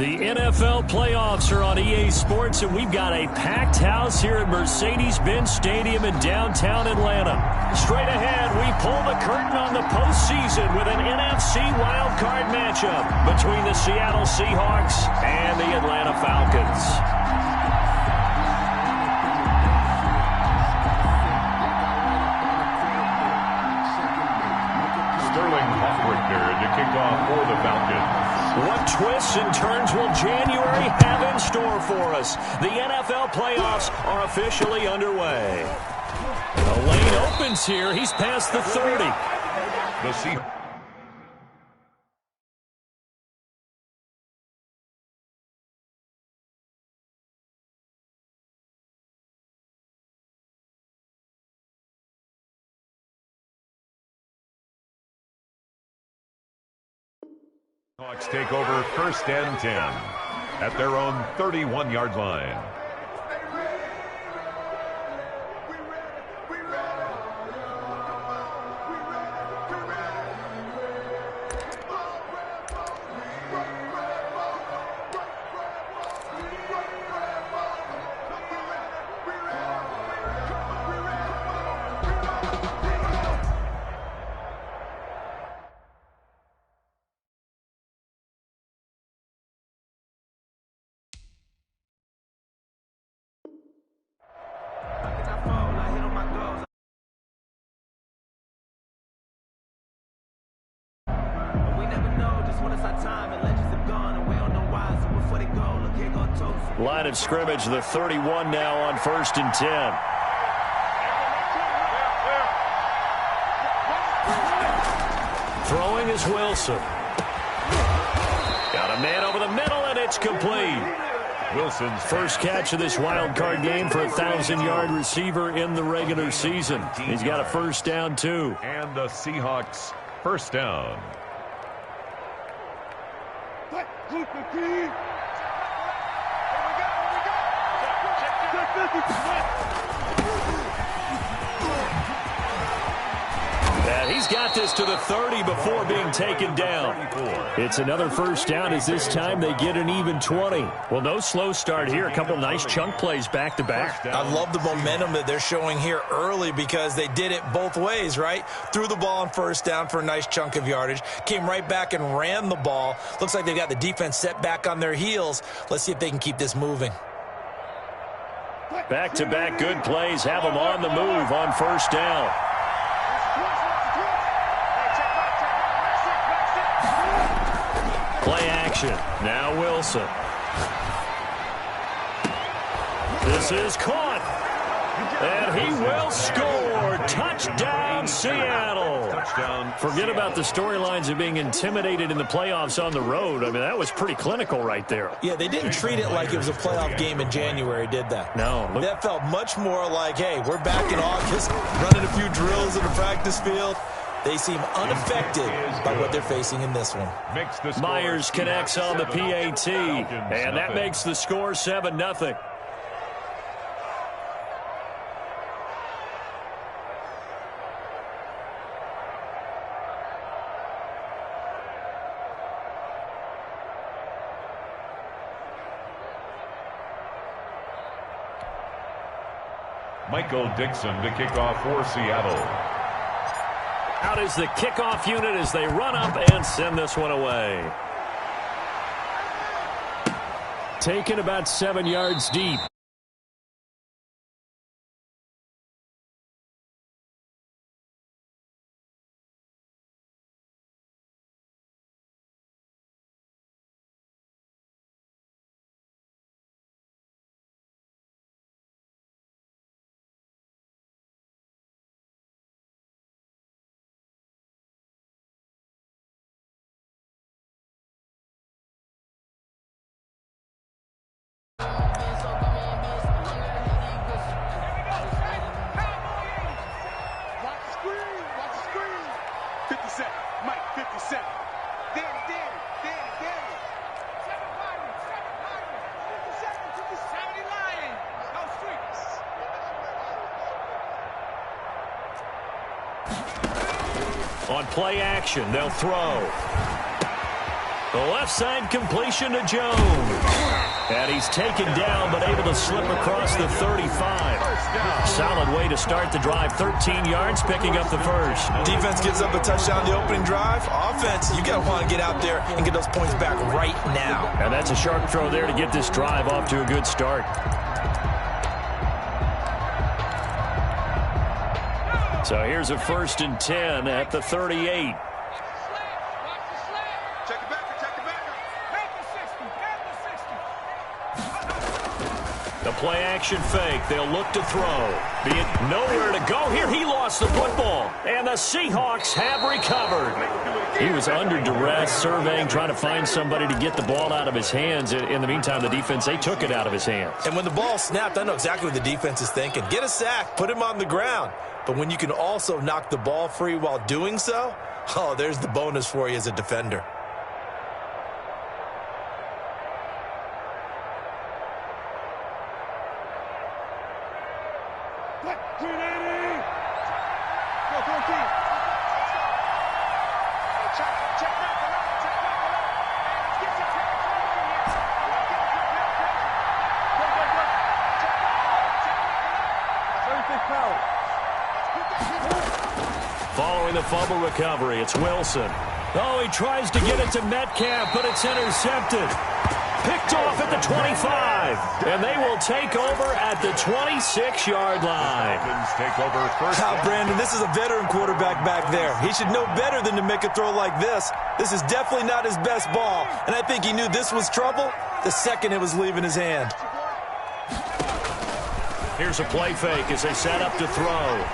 The NFL playoffs are on EA Sports, and we've got a packed house here at Mercedes-Benz Stadium in downtown Atlanta. Straight ahead, we pull the curtain on the postseason with an NFC wildcard matchup between the Seattle Seahawks and the Atlanta Falcons. To kick off for the Falcons. What twists and turns will January have in store for us? The NFL playoffs are officially underway. The lane opens here. He's past the 30. The Seahawks. Hawks take over 1st and 10 at their own 31-yard line. Line of scrimmage, the 31 now on 1st and 10. Throwing is Wilson. Got a man over the middle, and it's complete. Wilson's first catch of this wild card game for a 1,000-yard receiver in the regular season. He's got a first down, too. And the Seahawks first down. And he's got this to the 30 before being taken down. It's another first down as this time they get an even 20. Well, no slow start here. A couple nice chunk plays back-to-back. I love the momentum that they're showing here early because they did it both ways, right? Threw the ball on first down for a nice chunk of yardage. Came right back and ran the ball. Looks like they've got the defense set back on their heels. Let's see if they can keep this moving. Back-to-back good plays have them on the move on first down. Play action. Now Wilson. This is caught. And he will score. Touchdown, Seattle. Touchdown. Forget about the storylines of being intimidated in the playoffs on the road. I mean, that was pretty clinical right there. Yeah, they didn't treat it like it was a playoff game in January, did that? No. That felt much more like, hey, we're back in August, running a few drills in the practice field. They seem unaffected by what they're facing in this one. Myers connects on the PAT, and that makes the score 7-0. Michael Dixon to kick off for Seattle. Out is the kickoff unit as they run up and send this one away. Taken about 7 yards deep. On play action, they'll throw. The left side completion to Jones. And he's taken down, but able to slip across the 35. Solid way to start the drive. 13 yards, picking up the first. Defense gives up a touchdown the opening drive. Offense, you got to want to get out there and get those points back right now. And that's a sharp throw there to get this drive off to a good start. So here's a 1st and 10 at the 38. The play action fake. They'll look to throw. Be it nowhere to go here. He lost the football. And the Seahawks have recovered. He was under duress, surveying, trying to find somebody to get the ball out of his hands. In the meantime, the defense, they took it out of his hands. And when the ball snapped, I know exactly what the defense is thinking. Get a sack. Put him on the ground. But when you can also knock the ball free while doing so, oh, there's the bonus for you as a defender. Following the fumble recovery, it's Wilson. Oh, he tries to get it to Metcalf, but it's intercepted. Picked off at the 25, and they will take over at the 26-yard line. Take over first. Brandon, this is a veteran quarterback back there. He should know better than to make a throw like this. This is definitely not his best ball, and I think he knew this was trouble the second it was leaving his hand. Here's a play fake as they set up to throw.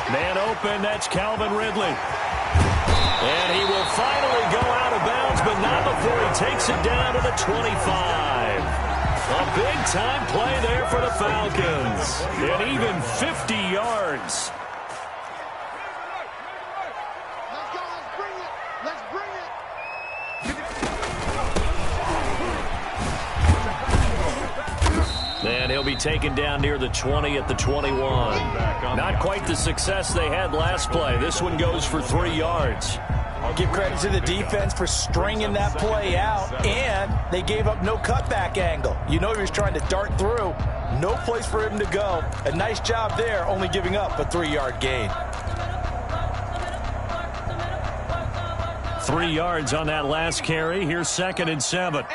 Man open, that's Calvin Ridley. And he will finally go out of bounds, but not before he takes it down to the 25. A big-time play there for the Falcons. And even 50 yards. And he'll be taken down near the 20 at the 21. Not quite the success they had last play. This one goes for 3 yards. Give credit to the defense for stringing that play out, and they gave up no cutback angle. You know he was trying to dart through. No place for him to go. A nice job there, only giving up a 3-yard gain. 3 yards on that last carry. Here's 2nd and 7.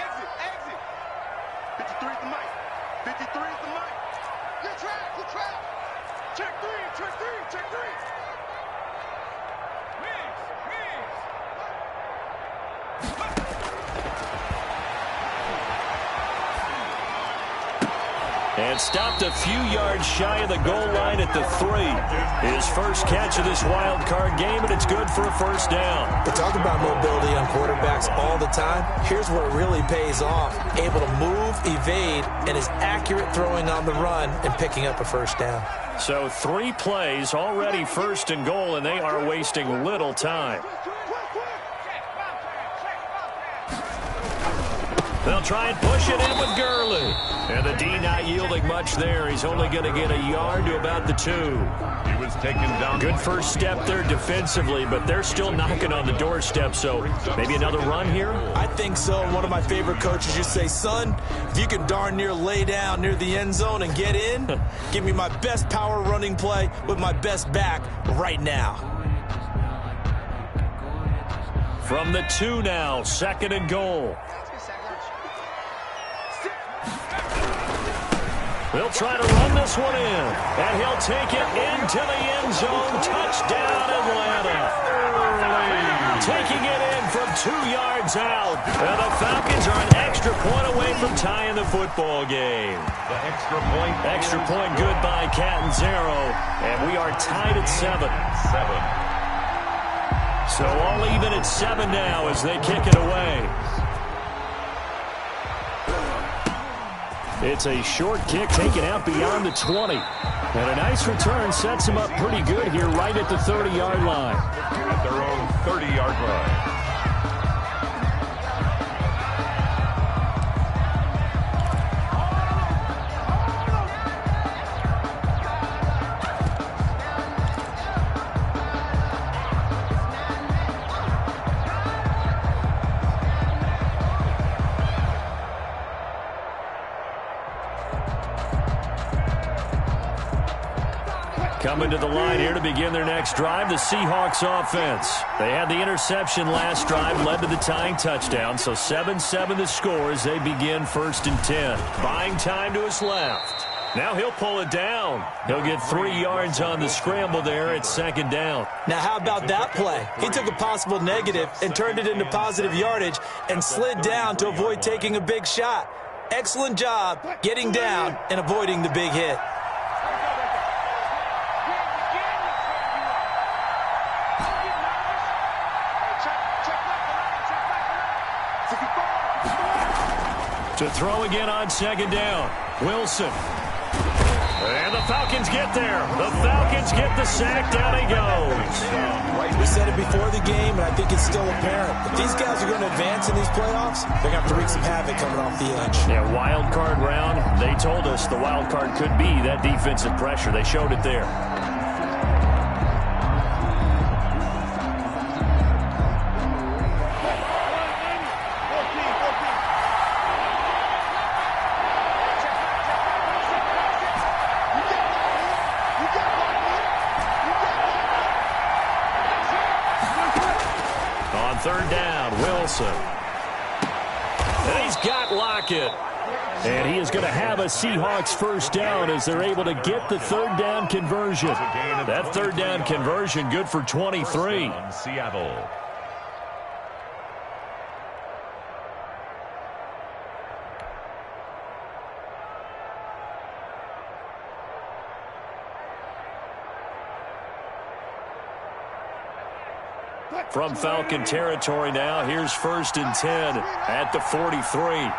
And stopped a few yards shy of the goal line at the 3. His first catch of this wild card game, and it's good for a 1st down. We talk about mobility on quarterbacks all the time. Here's where it really pays off. Able to move, evade, and is accurate throwing on the run and picking up a 1st down. So 3 plays, already 1st and goal, and they are wasting little time. They'll try and push it in with Gurley. And the D not yielding much there. He's only going to get a yard to about the 2. He was taken down. Good first step there defensively, but they're still knocking on the doorstep, so maybe another run here? I think so. One of my favorite coaches used to say, son, if you can darn near lay down near the end zone and get in, give me my best power running play with my best back right now. From the 2 now, 2nd and goal. They'll try to run this one in, and he'll take it into the end zone. Touchdown, Atlanta. Taking it in from 2 yards out. And the Falcons are an extra point away from tying the football game. The extra point. Extra point good by Catanzaro, and we are tied at 7. So all even at 7 now as they kick it away. It's a short kick taken out beyond the 20. And a nice return sets him up pretty good here right at the 30-yard line. At their own 30-yard line. Coming to the line here to begin their next drive, the Seahawks offense. They had the interception last drive, led to the tying touchdown, so 7-7 the score as they begin 1st and 10. Buying time to his left. Now he'll pull it down. He'll get 3 yards on the scramble there at 2nd down. Now how about that play? He took a possible negative and turned it into positive yardage and slid down to avoid taking a big shot. Excellent job getting down and avoiding the big hit. To throw again on 2nd down. Wilson. And the Falcons get there. The Falcons get the sack. Down he goes. We said it before the game, and I think it's still apparent. If these guys are going to advance in these playoffs, they're going to have to wreak some havoc coming off the edge. Yeah, wild card round. They told us the wild card could be that defensive pressure. They showed it there. On 3rd down, Wilson. And he's got Lockett. And he is going to have a Seahawks 1st down as they're able to get the 3rd down conversion. That 3rd down conversion good for 23. Seattle. From Falcon territory now, here's 1st and 10 at the 43.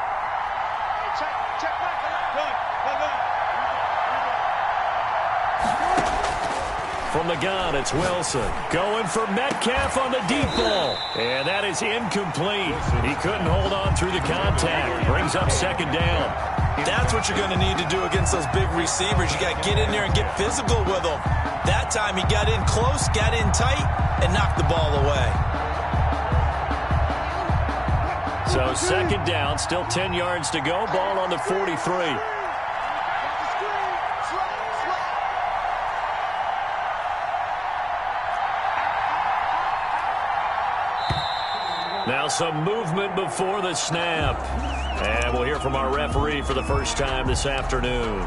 From the gun, it's Wilson. Going for Metcalf on the deep ball. And that is incomplete. He couldn't hold on through the contact. Brings up 2nd down. That's what you're going to need to do against those big receivers. You got to get in there and get physical with them. That time he got in close, got in tight, and knocked the ball away. So 2nd down, still 10 yards to go. Ball on the 43. Now some movement before the snap. And we'll hear from our referee for the first time this afternoon.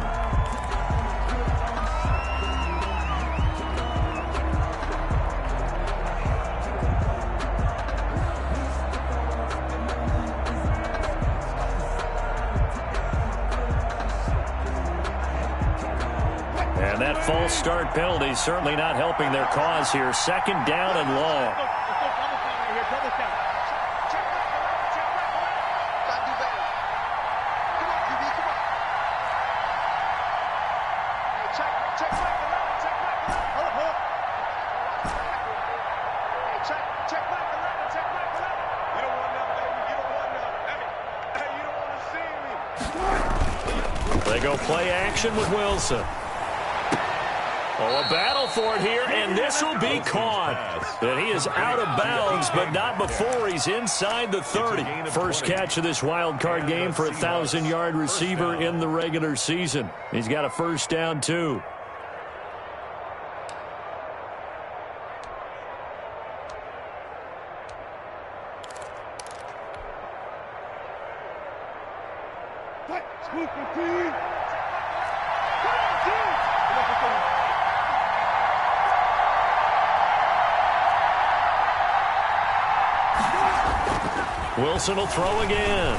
And that false start penalty certainly not helping their cause here. 2nd down and long. They go play action with Wilson. Oh, a battle for it here, and this will be caught. And he is out of bounds, but not before he's inside the 30. First catch of this wild card game for a 1,000-yard receiver in the regular season. He's got a 1st down, too. Wilson will throw again.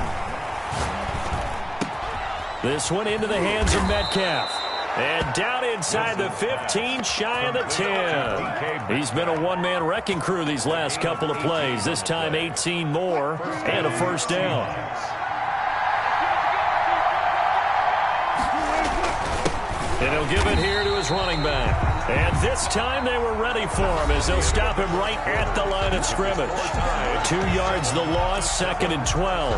This one into the hands of Metcalf. And down inside the 15, shy of the 10. He's been a one-man wrecking crew these last couple of plays. This time 18 more and a 1st down. And he'll give it here to his running back. And this time they were ready for him as they'll stop him right at the line of scrimmage. 2 yards the loss, 2nd and 12.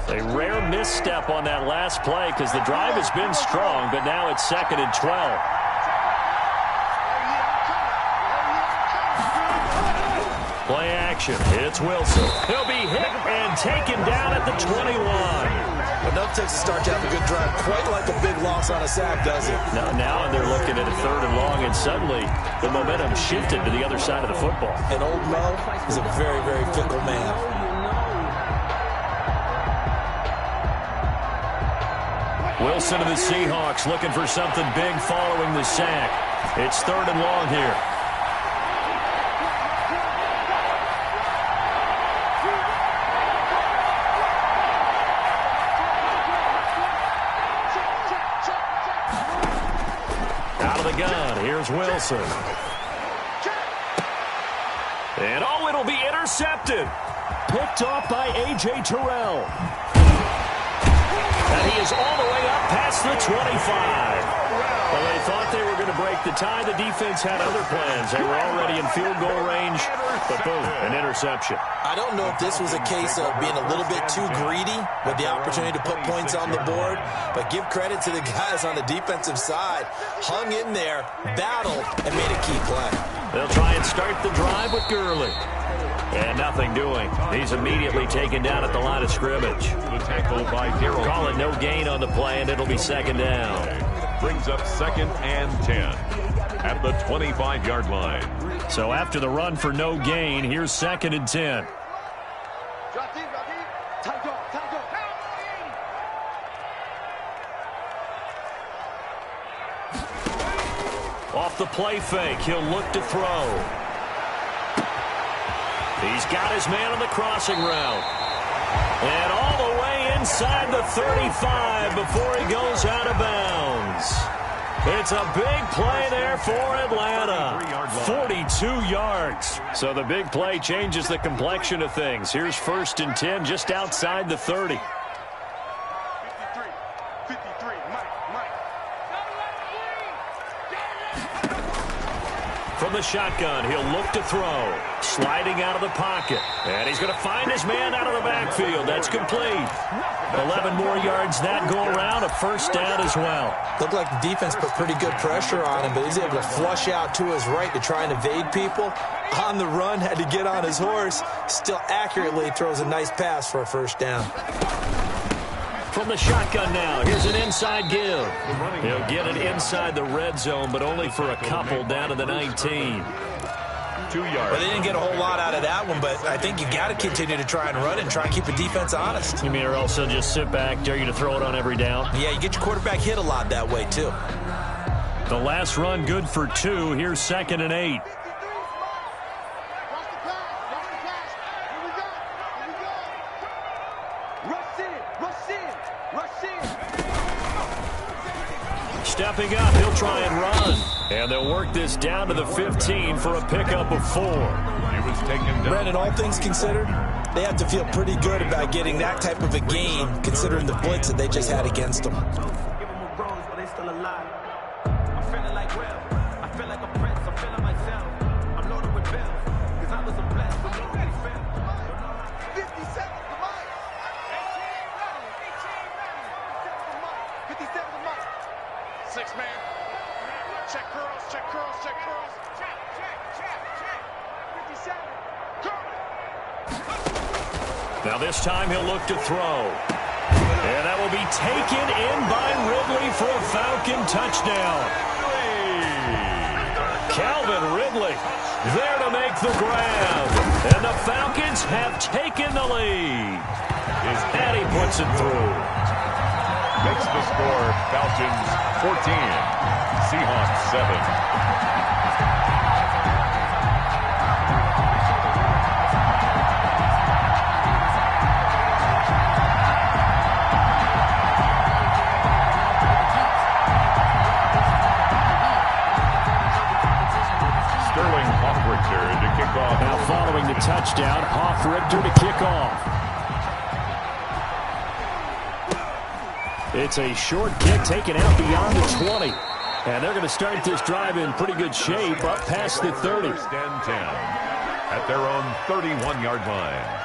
A rare misstep on that last play because the drive has been strong, but now it's 2nd and 12. Play action. It's Wilson. He'll be hit and taken down at the 21. Enough takes to start to have a good drive. Quite like a big loss on a sack, does it? Now they're looking at a 3rd and long, and suddenly the momentum shifted to the other side of the football. And old Mo is a very, very fickle man. Wilson of the Seahawks looking for something big following the sack. It's 3rd and long here. Out of the gun, here's Wilson. And it'll be intercepted. Picked off by A.J. Terrell. And he is all the way up past the 25. Well, they thought they were going to break the tie. The defense had other plans. They were already in field goal range, but boom, an interception. I don't know if this was a case of being a little bit too greedy with the opportunity to put points on the board, but give credit to the guys on the defensive side. Hung in there, battled, and made a key play. They'll try and start the drive with Gurley. And nothing doing. He's immediately taken down at the line of scrimmage. The tackle by Darrell. Call it no gain on the play, and it'll be 2nd down. Brings up 2nd and 10 at the 25-yard line. So after the run for no gain, here's 2nd and 10. Off the play fake, he'll look to throw. He's got his man on the crossing route. And all the way inside the 35 before he goes out of bounds. It's a big play there for Atlanta. 42 yards. So the big play changes the complexion of things. Here's 1st and 10 just outside the 30. From the shotgun, he'll look to throw. Sliding out of the pocket. And he's going to find his man out of the backfield. That's complete. 11 more yards that go around. A 1st down as well. Looked like the defense put pretty good pressure on him, but he's able to flush out to his right to try and evade people. On the run, had to get on his horse. Still accurately throws a nice pass for a 1st down. From the shotgun now, here's an inside give. He'll get it inside the red zone, but only for a couple down to the 19. 2 yards. Well, they didn't get a whole lot out of that one, but I think you got to continue to try and run and try and keep the defense honest. You mean, or else they'll just sit back, dare you to throw it on every down? Yeah, you get your quarterback hit a lot that way, too. The last run good for 2. Here's 2nd and 8. Stepping up, he'll try and run. And they'll work this down to the 15 for a pickup of 4. He was taken down. Brandon, all things considered, they have to feel pretty good about getting that type of a gain, considering the blitz that they just had against them. Now this time he'll look to throw. And that will be taken in by Ridley for a Falcon touchdown. Calvin Ridley there to make the grab. And the Falcons have taken the lead. And he puts it through. Makes the score Falcons 14, Seahawks 7. Now following the touchdown, Richter to kick off. It's a short kick taken out beyond the 20. And they're going to start this drive in pretty good shape up past the 30. 1st and 10 at their own 31-yard line.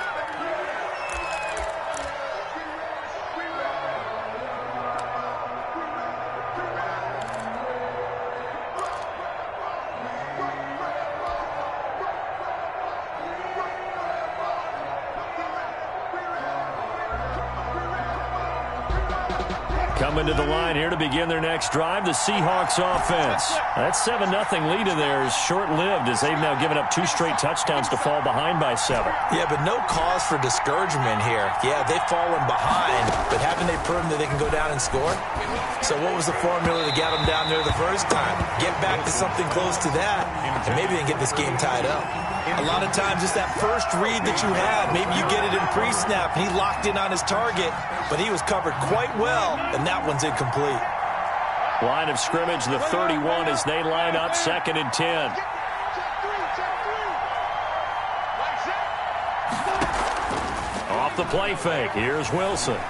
Coming to the line here to begin their next drive, the Seahawks offense. That 7-0 lead of theirs short-lived as they've now given up 2 straight touchdowns to fall behind by 7. Yeah, but no cause for discouragement here. Yeah, they've fallen behind, but haven't they proven that they can go down and score? So what was the formula to get them down there the first time? Get back to something close to that, and maybe they can get this game tied up. A lot of times, just that first read that you had, maybe you get it in pre-snap, and he locked in on his target, but he was covered quite well, and that one's incomplete. Line of scrimmage, the 31 as they line up, 2nd and 10. Off the play fake, here's Wilson.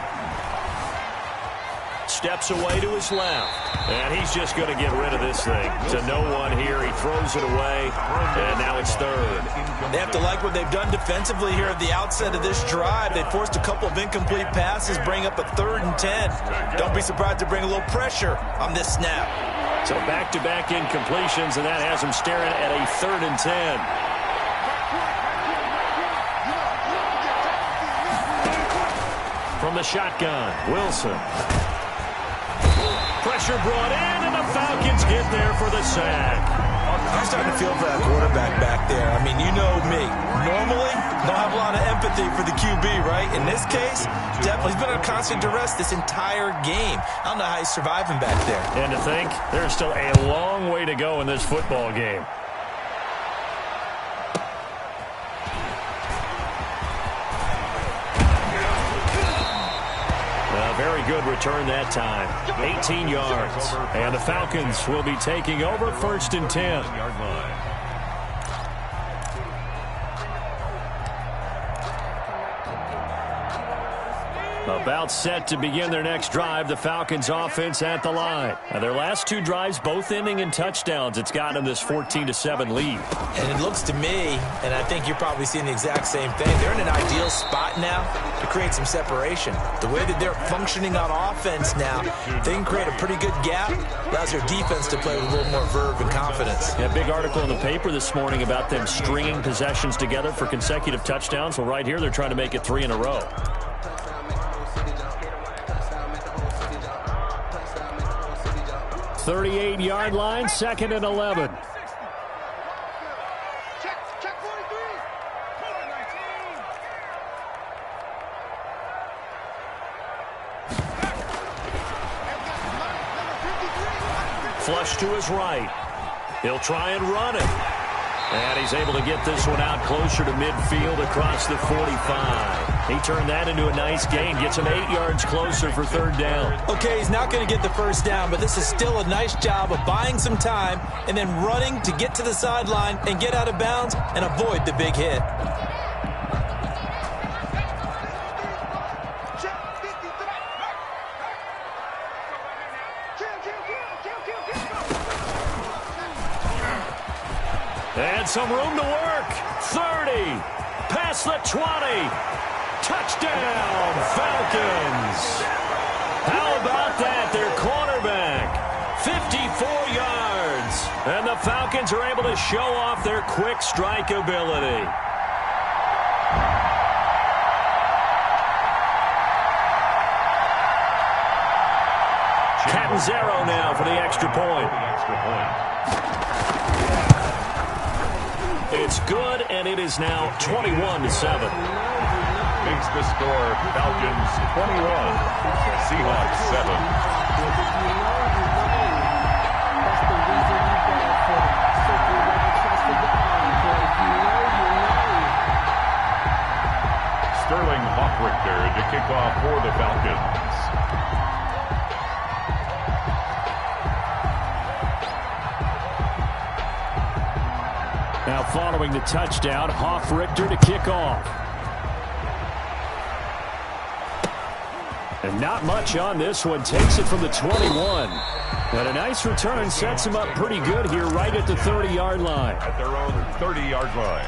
Steps away to his left, and he's just going to get rid of this thing. To no one here, he throws it away, and now it's 3rd. They have to like what they've done defensively here at the outset of this drive. They forced a couple of incomplete passes, bring up a 3rd and 10. Don't be surprised to bring a little pressure on this snap. So back-to-back incompletions, and that has them staring at a 3rd and 10. From the shotgun, Wilson. Pressure brought in, and the Falcons get there for the sack. I'm starting to feel for that quarterback back there. I mean, you know me. Normally, don't have a lot of empathy for the QB, right? In this case, definitely he's been under constant duress this entire game. I don't know how he's surviving back there. And to think, there's still a long way to go in this football game. Very good return that time. 18 yards. And the Falcons will be taking over 1st and 10. About set to begin their next drive, the Falcons offense at the line. Now, their last 2 drives, both ending in touchdowns. It's gotten them this 14-7 lead. And it looks to me, and I think you're probably seeing the exact same thing, they're in an ideal spot now to create some separation. The way that they're functioning on offense now, they can create a pretty good gap. Allows their defense to play with a little more verve and confidence. Yeah, big article in the paper this morning about them stringing possessions together for consecutive touchdowns. Well, right here, they're trying to make it 3 in a row. 38-yard line, 2nd and 11. Flush to his right. He'll try and run it. And he's able to get this one out closer to midfield across the 45. He turned that into a nice gain. Gets him 8 yards closer for 3rd down. Okay, he's not going to get the first down, but this is still a nice job of buying some time and then running to get to the sideline and get out of bounds and avoid the big hit. And some room to work. 30. Past the 20. Touchdown, Falcons. How about that? Their quarterback. 54 yards. And the Falcons are able to show off their quick strike ability. Catanzaro now for the extra point. It's good, and it is now 21-7. Makes the score Falcons 21, Seahawks 7. Sterling Hoffrichter to kick off for the Falcons. Now following the touchdown, Hoffrichter to kick off. And not much on this one. Takes it from the 21. But a nice return sets him up pretty good here right at the 30-yard line. At their own 30-yard line.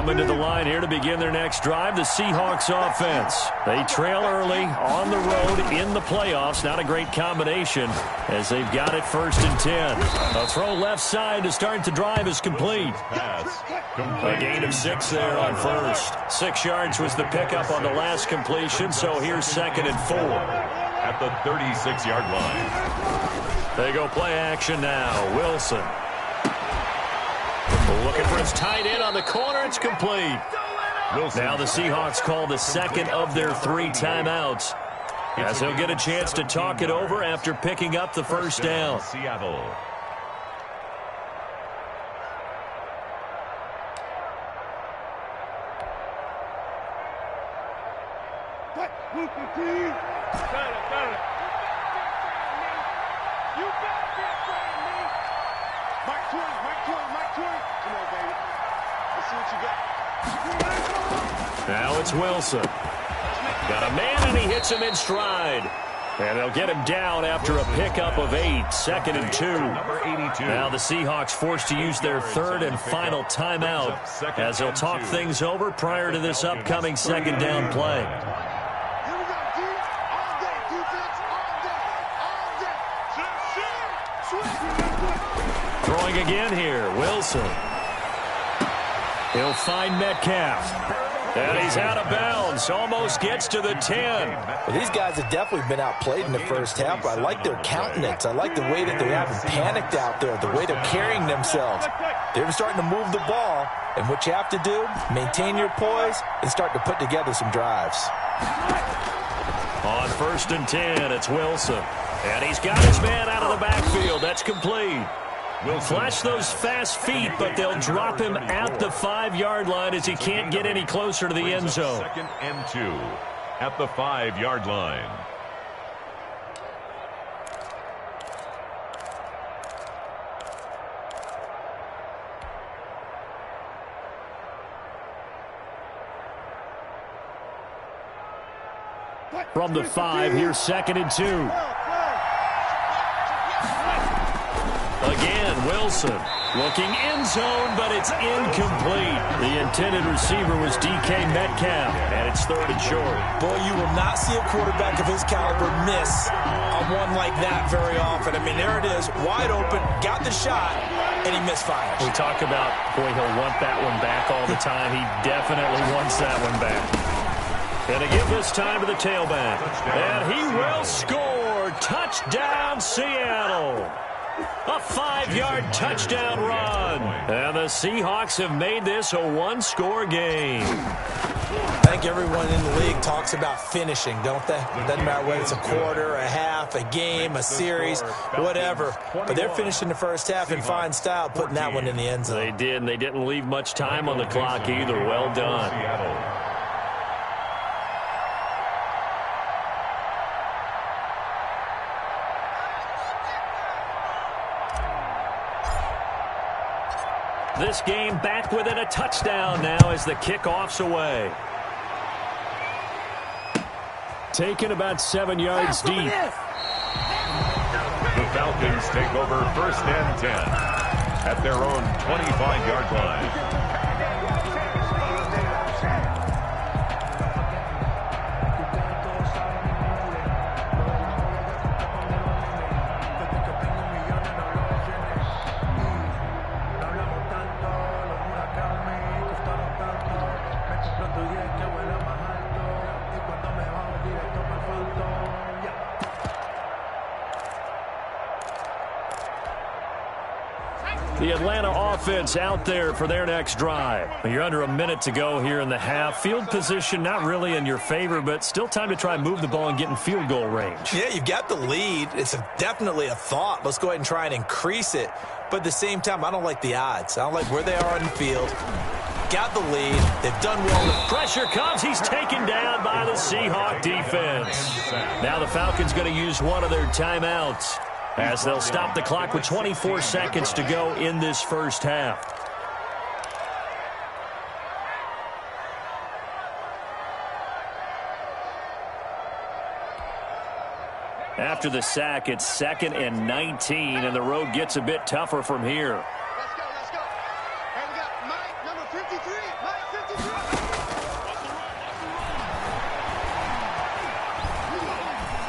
coming to the line here to begin their next drive, the Seahawks offense. They trail early on the road in the playoffs. Not a great combination as they've got it 1st and 10. A throw left side to start the drive is complete. A gain of 6 there on first. 6 yards was the pickup on the last completion, so here's 2nd and 4. At the 36-yard line. They go play action now. Wilson. Looking for his tight end on the corner. It's complete. Wilson. Now the Seahawks call the 2nd of their 3 timeouts, as they'll get a chance to talk it over after picking up the 1st down. Seattle. Now it's Wilson. Got a man, and he hits him in stride. And they'll get him down after a pickup of 8, 2nd and 2. Now the Seahawks forced to use their 3rd and final timeout as they'll talk things over prior to this upcoming 2nd down play. Throwing again here, Wilson. He'll find Metcalf. And he's out of bounds. Almost gets to the 10. Well, these guys have definitely been outplayed in the first half, but I like their countenance. I like the way that they haven't panicked out there, the way they're carrying themselves. They're starting to move the ball, and what you have to do, maintain your poise and start to put together some drives. On 1st and 10, it's Wilson. And he's got his man out of the backfield. That's complete. Flash those fast feet, but they'll drop him at the 5-yard line as he can't get any closer to the end zone. 2nd and 2 at the 5-yard line. From the 5, here's 2nd and 2. Again, Wilson looking end zone, but it's incomplete. The intended receiver was DK Metcalf, and it's 3rd and short. Boy, you will not see a quarterback of his caliber miss on one like that very often. I mean, there it is, wide open, got the shot, and he misfires. We talk about, boy, he'll want that one back all the time. He definitely wants that one back. And to give this time to the tailback. And he will score. Touchdown, Seattle. A 5-yard touchdown run. And the Seahawks have made this a 1-score game. I think everyone in the league talks about finishing, don't they? It doesn't matter whether it's a quarter, a half, a game, a series, whatever. But they're finishing the first half in fine style, putting that one in the end zone. They did, and they didn't leave much time on the clock either. Well done. This game back within a touchdown now as the kickoff's away. Taken about 7 yards deep. The Falcons take over 1st and 10 at their own 25-yard line. The Atlanta offense out there for their next drive. You're under a minute to go here in the half. Field position not really in your favor, but still time to try and move the ball and get in field goal range. Yeah, you've got the lead. It's definitely a thought. Let's go ahead and try and increase it. But at the same time, I don't like the odds. I don't like where they are on the field. Got the lead. They've done well. Pressure comes. He's taken down by the Seahawk defense. Now the Falcons going to use one of their timeouts, as they'll stop the clock with 24 seconds to go in this first half. After the sack, it's 2nd and 19, and the road gets a bit tougher from here. Let's go. Hey, we got Mike, number 53. Mike 53.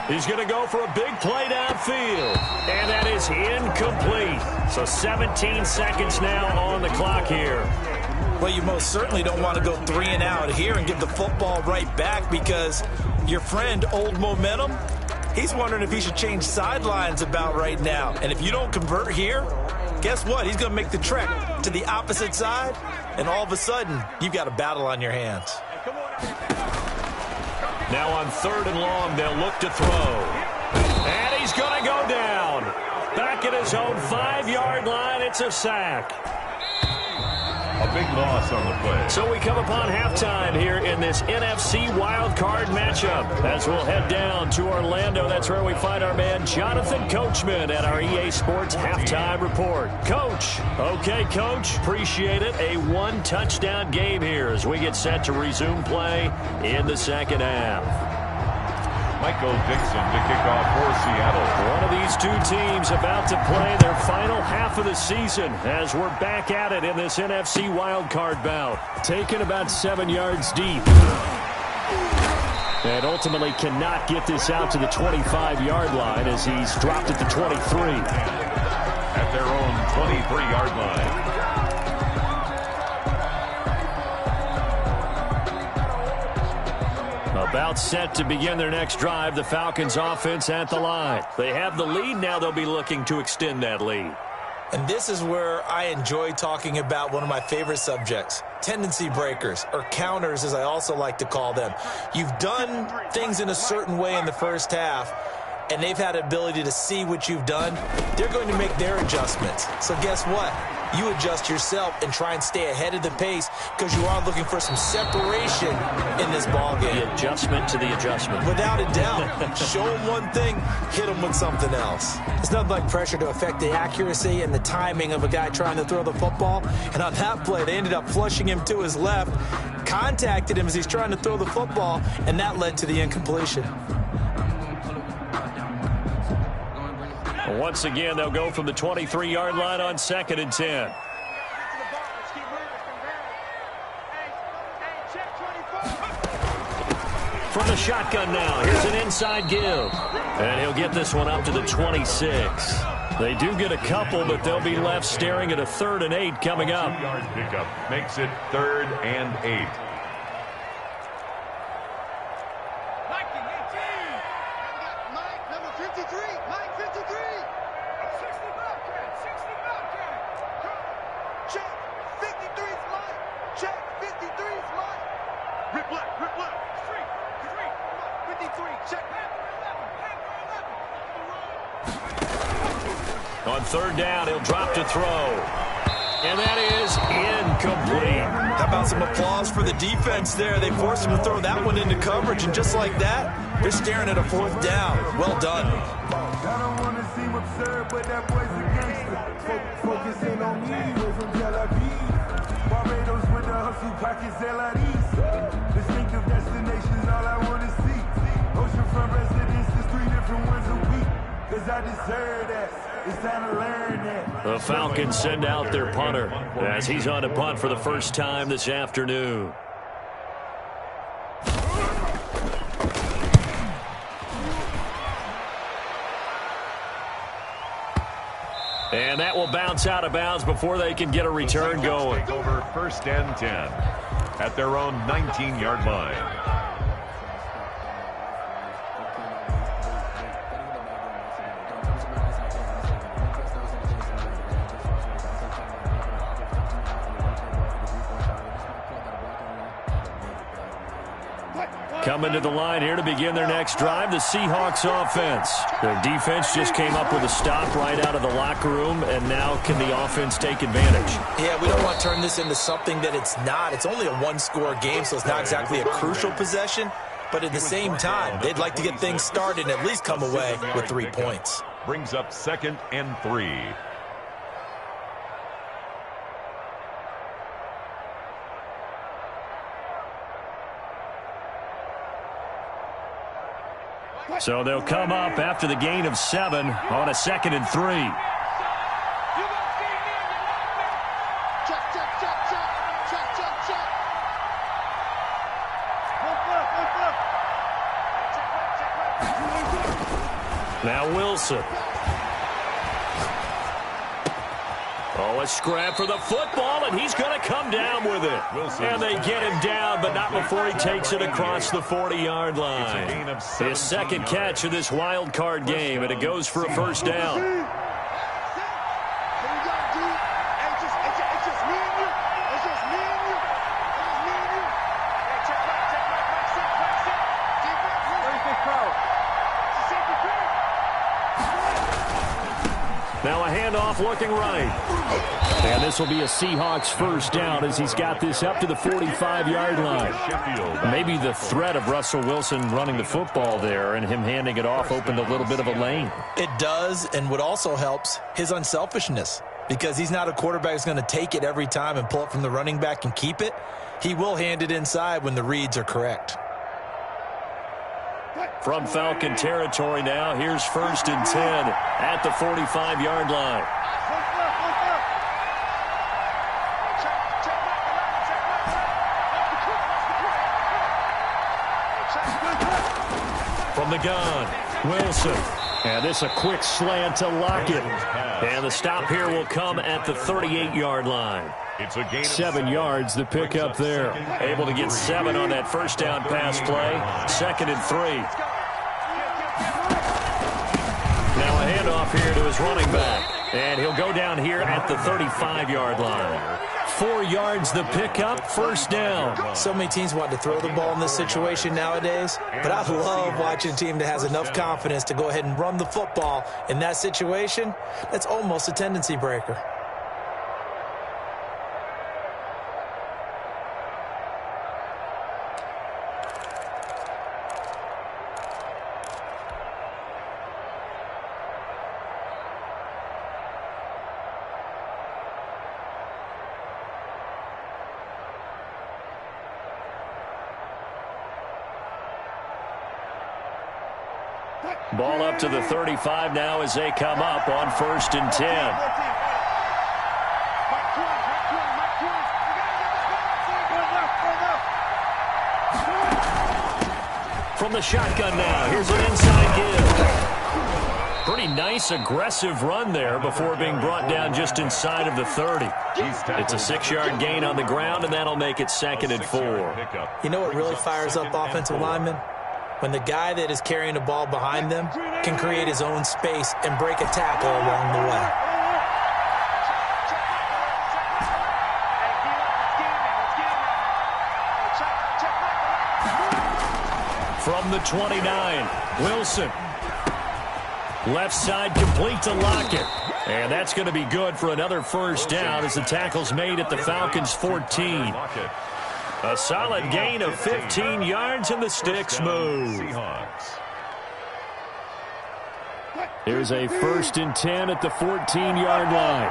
He's going to go for a big play downfield. And that is incomplete. So 17 seconds now on the clock here. Well, you most certainly don't want to go 3 and out here and give the football right back, because your friend, Old Momentum, he's wondering if he should change sidelines about right now. And if you don't convert here, guess what? He's going to make the trek to the opposite side, and all of a sudden, you've got a battle on your hands. Now on 3rd and long, they'll look to throw. And he's going to go down. Back at his own 5-yard line, it's a sack. A big loss on the play. So we come upon halftime here in this NFC wildcard matchup. As we'll head down to Orlando, that's where we find our man Jonathan Coachman at our EA Sports Halftime Report. Coach. Okay, Coach. Appreciate it. A 1-touchdown game here as we get set to resume play in the second half. Michael Dixon to kick off for Seattle. One of these two teams about to play their final half of the season as we're back at it in this NFC wildcard bout. Taken about 7 yards deep. And ultimately cannot get this out to the 25-yard line as he's dropped at the 23. At their own 23-yard line. About set to begin their next drive, the Falcons offense at the line. They have the lead. Now they'll be looking to extend that lead. And this is where I enjoy talking about one of my favorite subjects, tendency breakers, or counters as I also like to call them. You've done things in a certain way in the first half, and they've had the ability to see what you've done. They're going to make their adjustments. So guess what? You adjust yourself and try and stay ahead of the pace, because you are looking for some separation in this ballgame. The adjustment to the adjustment. Without a doubt. Show them one thing, hit them with something else. It's nothing like pressure to affect the accuracy and the timing of a guy trying to throw the football. And on that play, they ended up flushing him to his left, contacted him as he's trying to throw the football, and that led to the incompletion. Once again, they'll go from the 23-yard line on 2nd and 10. From the shotgun now, here's an inside give. And he'll get this one up to the 26. They do get a couple, but they'll be left staring at a 3rd and 8 coming up. 2-yard pickup makes it 3rd and 8. On 3rd down, he'll drop to throw. And that is incomplete. How about some applause for the defense there? They forced him to throw that one into coverage, and just like that, they're staring at a 4th down. Well done. I don't want to seem absurd, but that boy's a gangster. Focusing on me, we're from Tel Aviv. Barbados with the hustle pockets, LIDs. Distinctive destinations, all I want to see. Oceanfront residences, 3 different ones a week. Cause I deserve that. It's time to learn that. The Falcons send out their punter as he's on a punt for the first time this afternoon. And that will bounce out of bounds before they can get a return going. Take over 1st and 10 at their own 19-yard line. Coming to the line here to begin their next drive, the Seahawks offense. Their defense just came up with a stop right out of the locker room, and now can the offense take advantage? Yeah, we don't want to turn this into something that it's not. It's only a 1-score game, so it's not exactly a crucial possession. But at the same time, they'd like to get things started and at least come away with 3 points. Brings up 2nd and 3. So they'll come up after the gain of 7 on a 2nd and 3. Now Wilson. Oh, a scrap for the football, and he's going to come down with it. And they get him down, but not before he takes it across the 40-yard line. His second catch of this wild card game, and it goes for a first down. Now a handoff looking right. And this will be a Seahawks first down as he's got this up to the 45-yard line. Maybe the threat of Russell Wilson running the football there and him handing it off opened a little bit of a lane. It does, and what also helps, his unselfishness. Because he's not a quarterback who's going to take it every time and pull it from the running back and keep it. He will hand it inside when the reads are correct. From Falcon territory now, here's 1st and 10 at the 45-yard line. From the gun, Wilson. And this a quick slant to Lockett. And the stop here will come at the 38-yard line. It's a gain of 7 yards, the pickup there. Able to get 7 on that first down pass play. 2nd and 3. Now a handoff here to his running back. And he'll go down here at the 35-yard line. 4 yards the pickup, first down. So many teams want to throw the ball in this situation nowadays, but I love watching a team that has enough confidence to go ahead and run the football in that situation. That's almost a tendency breaker. Ball up to the 35 now as they come up on 1st and 10. From the shotgun now, here's an inside give. Pretty nice, aggressive run there before being brought down just inside of the 30. It's a 6-yard gain on the ground, and that'll make it 2nd and 4. You know what really fires up offensive linemen? When the guy that is carrying the ball behind them can create his own space and break a tackle along the way. From the 29, Wilson. Left side complete to Lockett. And that's going to be good for another first down as the tackle's made at the Falcons' 14. A solid gain of 15 yards and the sticks move. Here's a 1st and 10 at the 14-yard line.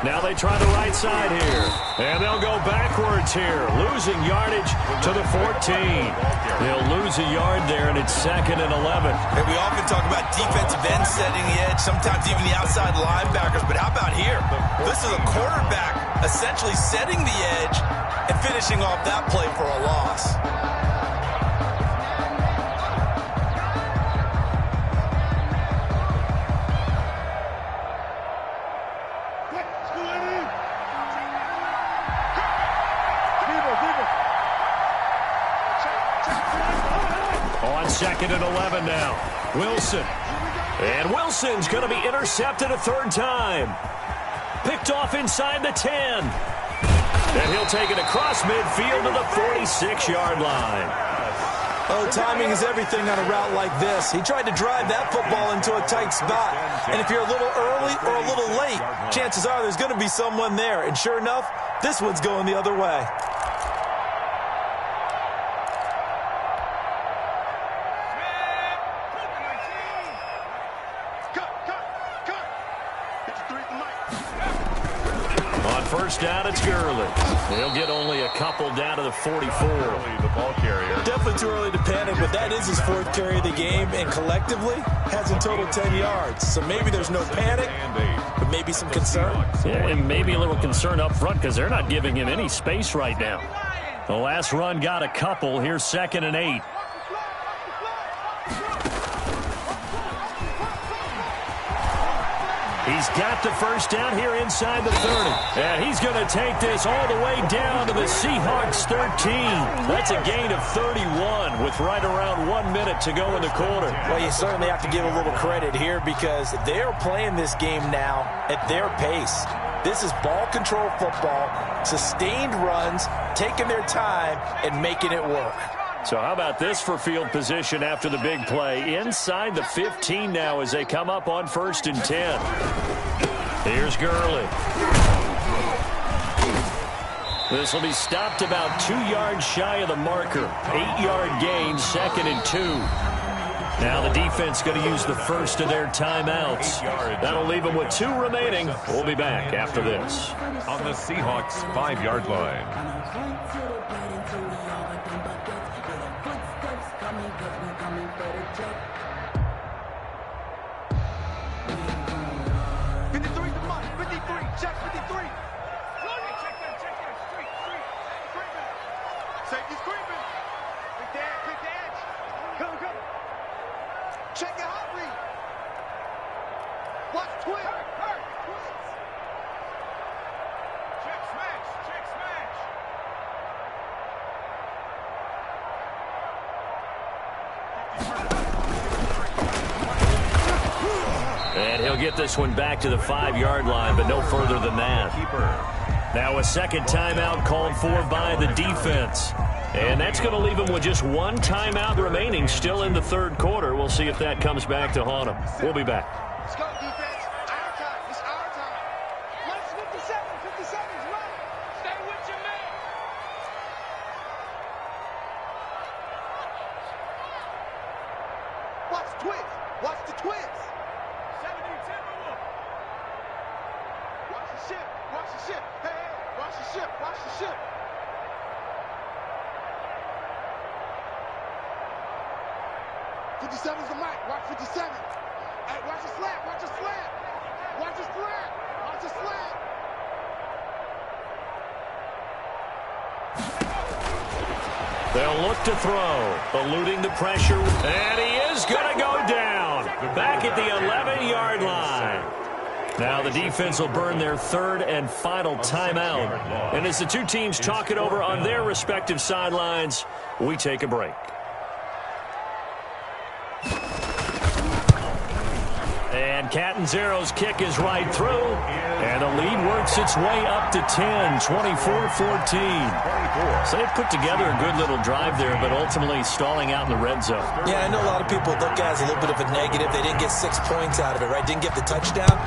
Now they try the right side here. And they'll go backwards here. Losing yardage to the 14. They'll lose a yard there, and it's 2nd and 11. And we often talk about defensive ends setting the edge, sometimes even the outside linebackers. But how about here? This is a quarterback essentially setting the edge and finishing off that play for a loss. On 2nd and 11 now. Wilson. And Wilson's going to be intercepted a 3rd time. Picked off inside the 10. And he'll take it across midfield to the 46-yard line. Oh, timing is everything on a route like this. He tried to drive that football into a tight spot. And if you're a little early or a little late, chances are there's going to be someone there. And sure enough, this one's going the other way. First down, it's Gurley. He'll get only a couple down to the 44. The ball carrier. Definitely too early to panic, but that is his 4th carry of the game, and collectively has in total 10 yards. So maybe there's no panic, but maybe some concern. Yeah, and maybe a little concern up front because they're not giving him any space right now. The last run got a couple. Here's 2nd and 8. He's got the first down here inside the 30. And he's going to take this all the way down to the Seahawks 13. That's a gain of 31 with right around 1 minute to go in the quarter. Well, you certainly have to give a little credit here because they're playing this game now at their pace. This is ball control football, sustained runs, taking their time, and making it work. So how about this for field position after the big play? Inside the 15 now as they come up on 1st and 10. Here's Gurley. This will be stopped about 2 yards shy of the marker. 8-yard gain, 2nd and 2. Now the defense going to use the first of their timeouts. That'll leave them with 2 remaining. We'll be back after this. On the Seahawks 5-yard line. 53 the money, 53, check 53. Check that, street. Creeping. Safety's creeping. Click the edge. Come. Check your hot read. Watch twist. Twist. Check smash. And he'll get this one back to the 5-yard line, but no further than that. Now a second timeout called for by the defense. And that's going to leave him with just 1 timeout remaining still in the 3rd quarter. We'll see if that comes back to haunt him. We'll be back. Let's go, defense. Our time. It's our time. Let's 57 seconds left. Stay with your man. Watch the twist. Watch the twist. 70-10. Watch the ship. Hey, watch the ship. 57's the mic. Watch 57. Hey, watch the slant. They'll look to throw, eluding the pressure, and he is going to go down. Back at the 11-yard line. Now the defense will burn their 3rd and final timeout. And as the 2 teams talk it over on their respective sidelines, we take a break. And Catanzaro's kick is right through. And the lead works its way up to 10, 24-14. So they put together a good little drive there, but ultimately stalling out in the red zone. Yeah, I know a lot of people look at it as a little bit of a negative. They didn't get 6 points out of it, right? Didn't get the touchdown.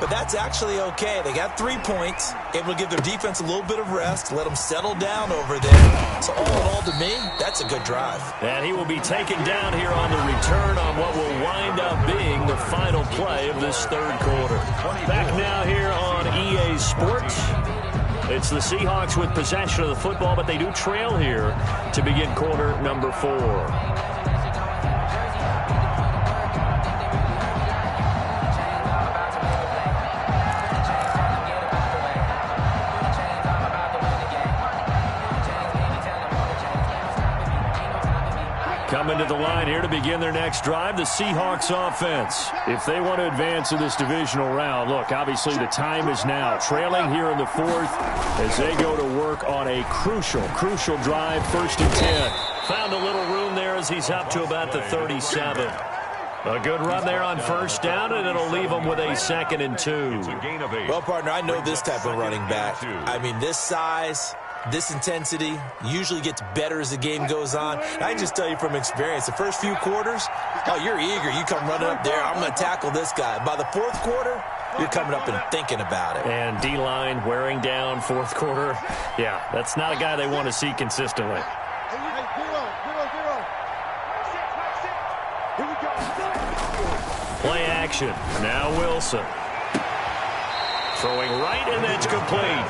But that's actually okay. They got 3 points, able to give their defense a little bit of rest, let them settle down over there. So all in all, to me, that's a good drive. And he will be taken down here on the return on what will wind up being the final play of this 3rd quarter. Back now here on EA Sports. It's the Seahawks with possession of the football, but they do trail here to begin quarter number 4. Coming to the line here to begin their next drive, the Seahawks offense. If they want to advance in this divisional round, look, obviously the time is now. Trailing here in the 4th as they go to work on a crucial drive, 1st and 10. Found a little room there as he's up to about the 37. A good run there on 1st down, and it'll leave them with a 2nd and 2. Well, partner, I know this type of running back. I mean, this size, this intensity usually gets better as the game goes on. And I can just tell you from experience, the first few quarters, oh, you're eager. You come running up there, I'm going to tackle this guy. By the 4th quarter, you're coming up and thinking about it. And D-line wearing down 4th quarter. Yeah, that's not a guy they want to see consistently. Play action. Now Wilson. Throwing right, and that's complete.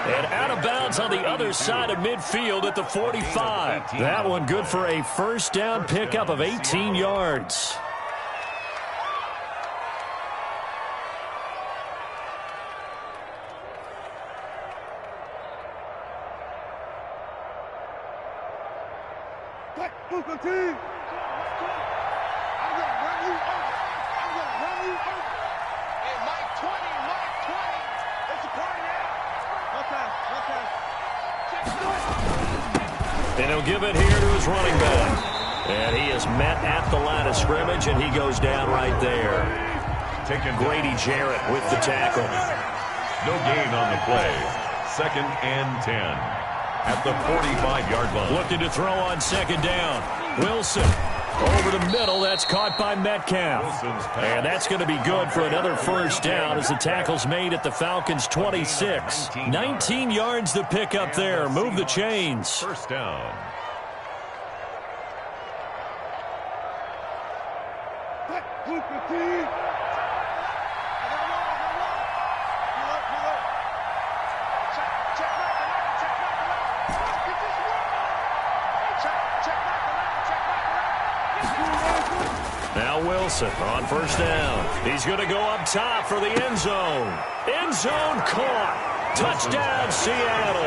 And out of bounds on the other side of midfield at the 45. That one good for a 1st down pickup of 18 yards. And he'll give it here to his running back. And he is met at the line of scrimmage, and he goes down right there. Grady Jarrett with the tackle. No gain on the play. 2nd and 10 at the 45-yard line. Looking to throw on 2nd down. Wilson over the middle. That's caught by Metcalf. And that's going to be good for another 1st down as the tackle's made at the Falcons' 26. 19 yards to pick up there. Move the chains. 1st down. Now Wilson on 1st down. He's going to go up top for the end zone. End zone caught. Touchdown, Seattle.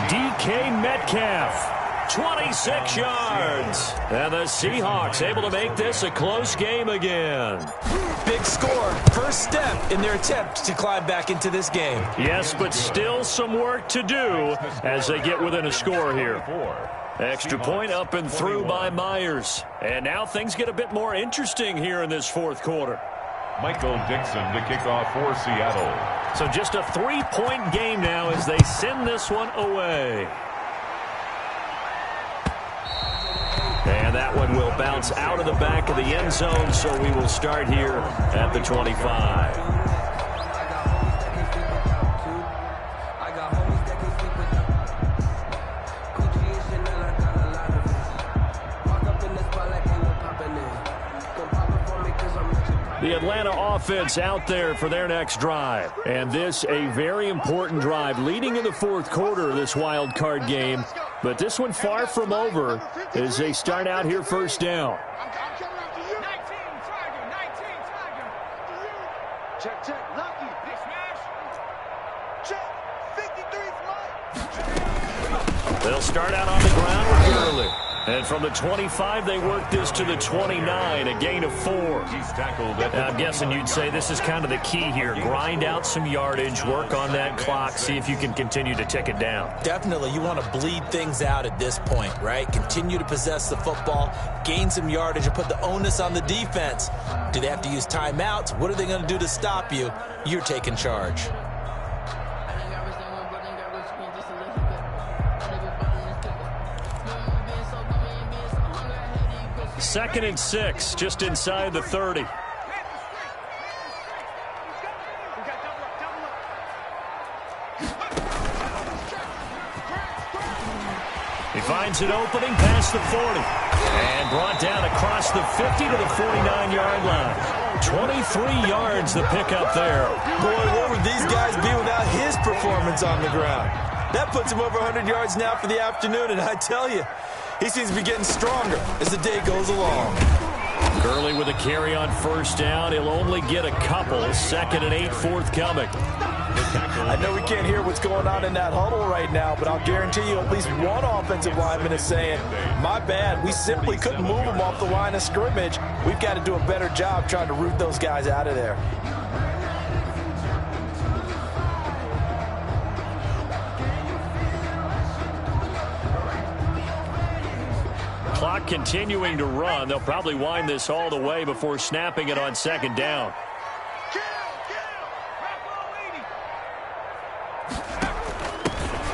DK Metcalf, 26 yards. And the Seahawks able to make this a close game again. Big score. First step in their attempt to climb back into this game. Yes, but still some work to do as they get within a score here. Extra point up and through by Myers. And now things get a bit more interesting here in this 4th quarter. Michael Dixon to kick off for Seattle. So just a 3-point game now as they send this one away. And that one will bounce out of the back of the end zone, so we will start here at the 25. The Atlanta offense out there for their next drive. And this a very important drive leading in the 4th quarter of this wild card game. But this one far from over as they start out here 1st down. They'll start out on the ground with Gurley. And from the 25, they work this to the 29, a gain of 4. I'm guessing you'd say this is kind of the key here. Grind out some yardage, work on that clock, see if you can continue to tick it down. Definitely. You want to bleed things out at this point, right? Continue to possess the football, gain some yardage, and put the onus on the defense. Do they have to use timeouts? What are they going to do to stop you? You're taking charge. 2nd and 6, just inside the 30. He finds an opening past the 40. And brought down across the 50 to the 49-yard line. 23 yards the pickup there. Boy, where would these guys be without his performance on the ground? That puts him over 100 yards now for the afternoon, and I tell you, he seems to be getting stronger as the day goes along. Gurley with a carry on 1st down. He'll only get a couple. 2nd and 8 forthcoming. I know we can't hear what's going on in that huddle right now, but I'll guarantee you at least one offensive lineman is saying, my bad, we simply couldn't move them off the line of scrimmage. We've got to do a better job trying to root those guys out of there. Clock continuing to run. They'll probably wind this all the way before snapping it on 2nd down.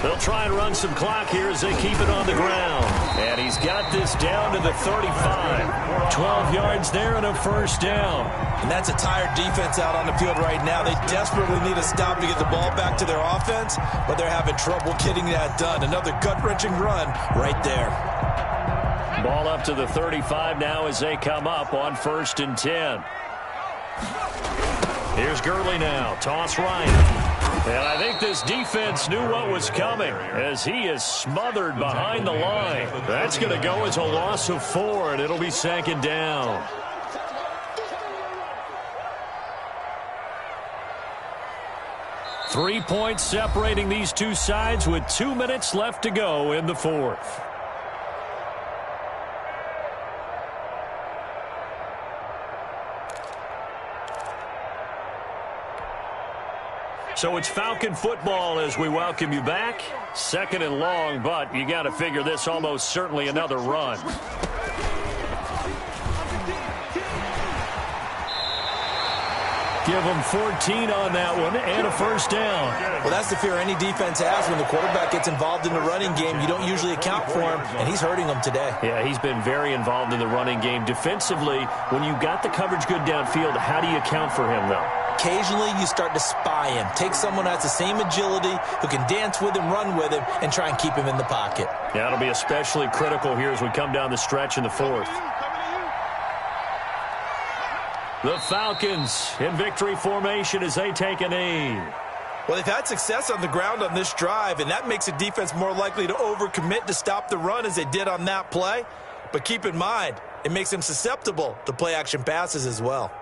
They'll try and run some clock here as they keep it on the ground. And he's got this down to the 35. 12 yards there and a 1st down. And that's a tired defense out on the field right now. They desperately need a stop to get the ball back to their offense, but they're having trouble getting that done. Another gut-wrenching run right there. Ball up to the 35 now as they come up on 1st and 10. Here's Gurley now. Toss right. And I think this defense knew what was coming as he is smothered behind the line. That's going to go as a loss of 4, and it'll be 2nd down. Three points separating these two sides with 2 minutes left to go in the 4th. So it's Falcon football as we welcome you back. Second and long, but you got to figure this almost certainly another run. Give them 14 on that one and a first down. Well, that's the fear any defense has when the quarterback gets involved in the running game. You don't usually account for him, and he's hurting them today. Yeah, he's been very involved in the running game. Defensively, when you got the coverage good downfield, how do you account for him, though? Occasionally, you start to spy him. Take someone who has the same agility, who can dance with him, run with him, and try and keep him in the pocket. Yeah, it'll be especially critical here as we come down the stretch in the fourth. The Falcons in victory formation as they take a knee. Well, they've had success on the ground on this drive, and that makes a defense more likely to overcommit to stop the run as they did on that play. But keep in mind, it makes them susceptible to play-action passes as well.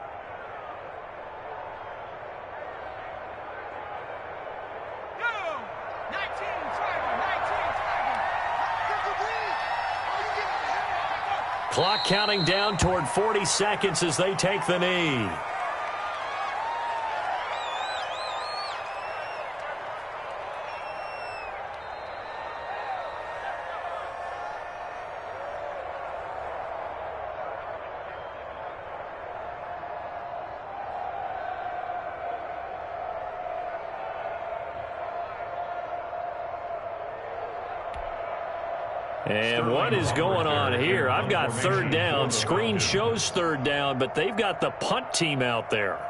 Clock counting down toward 40 seconds as they take the knee. And what is going on here? I've got third down. Screen shows third down, but they've got the punt team out there.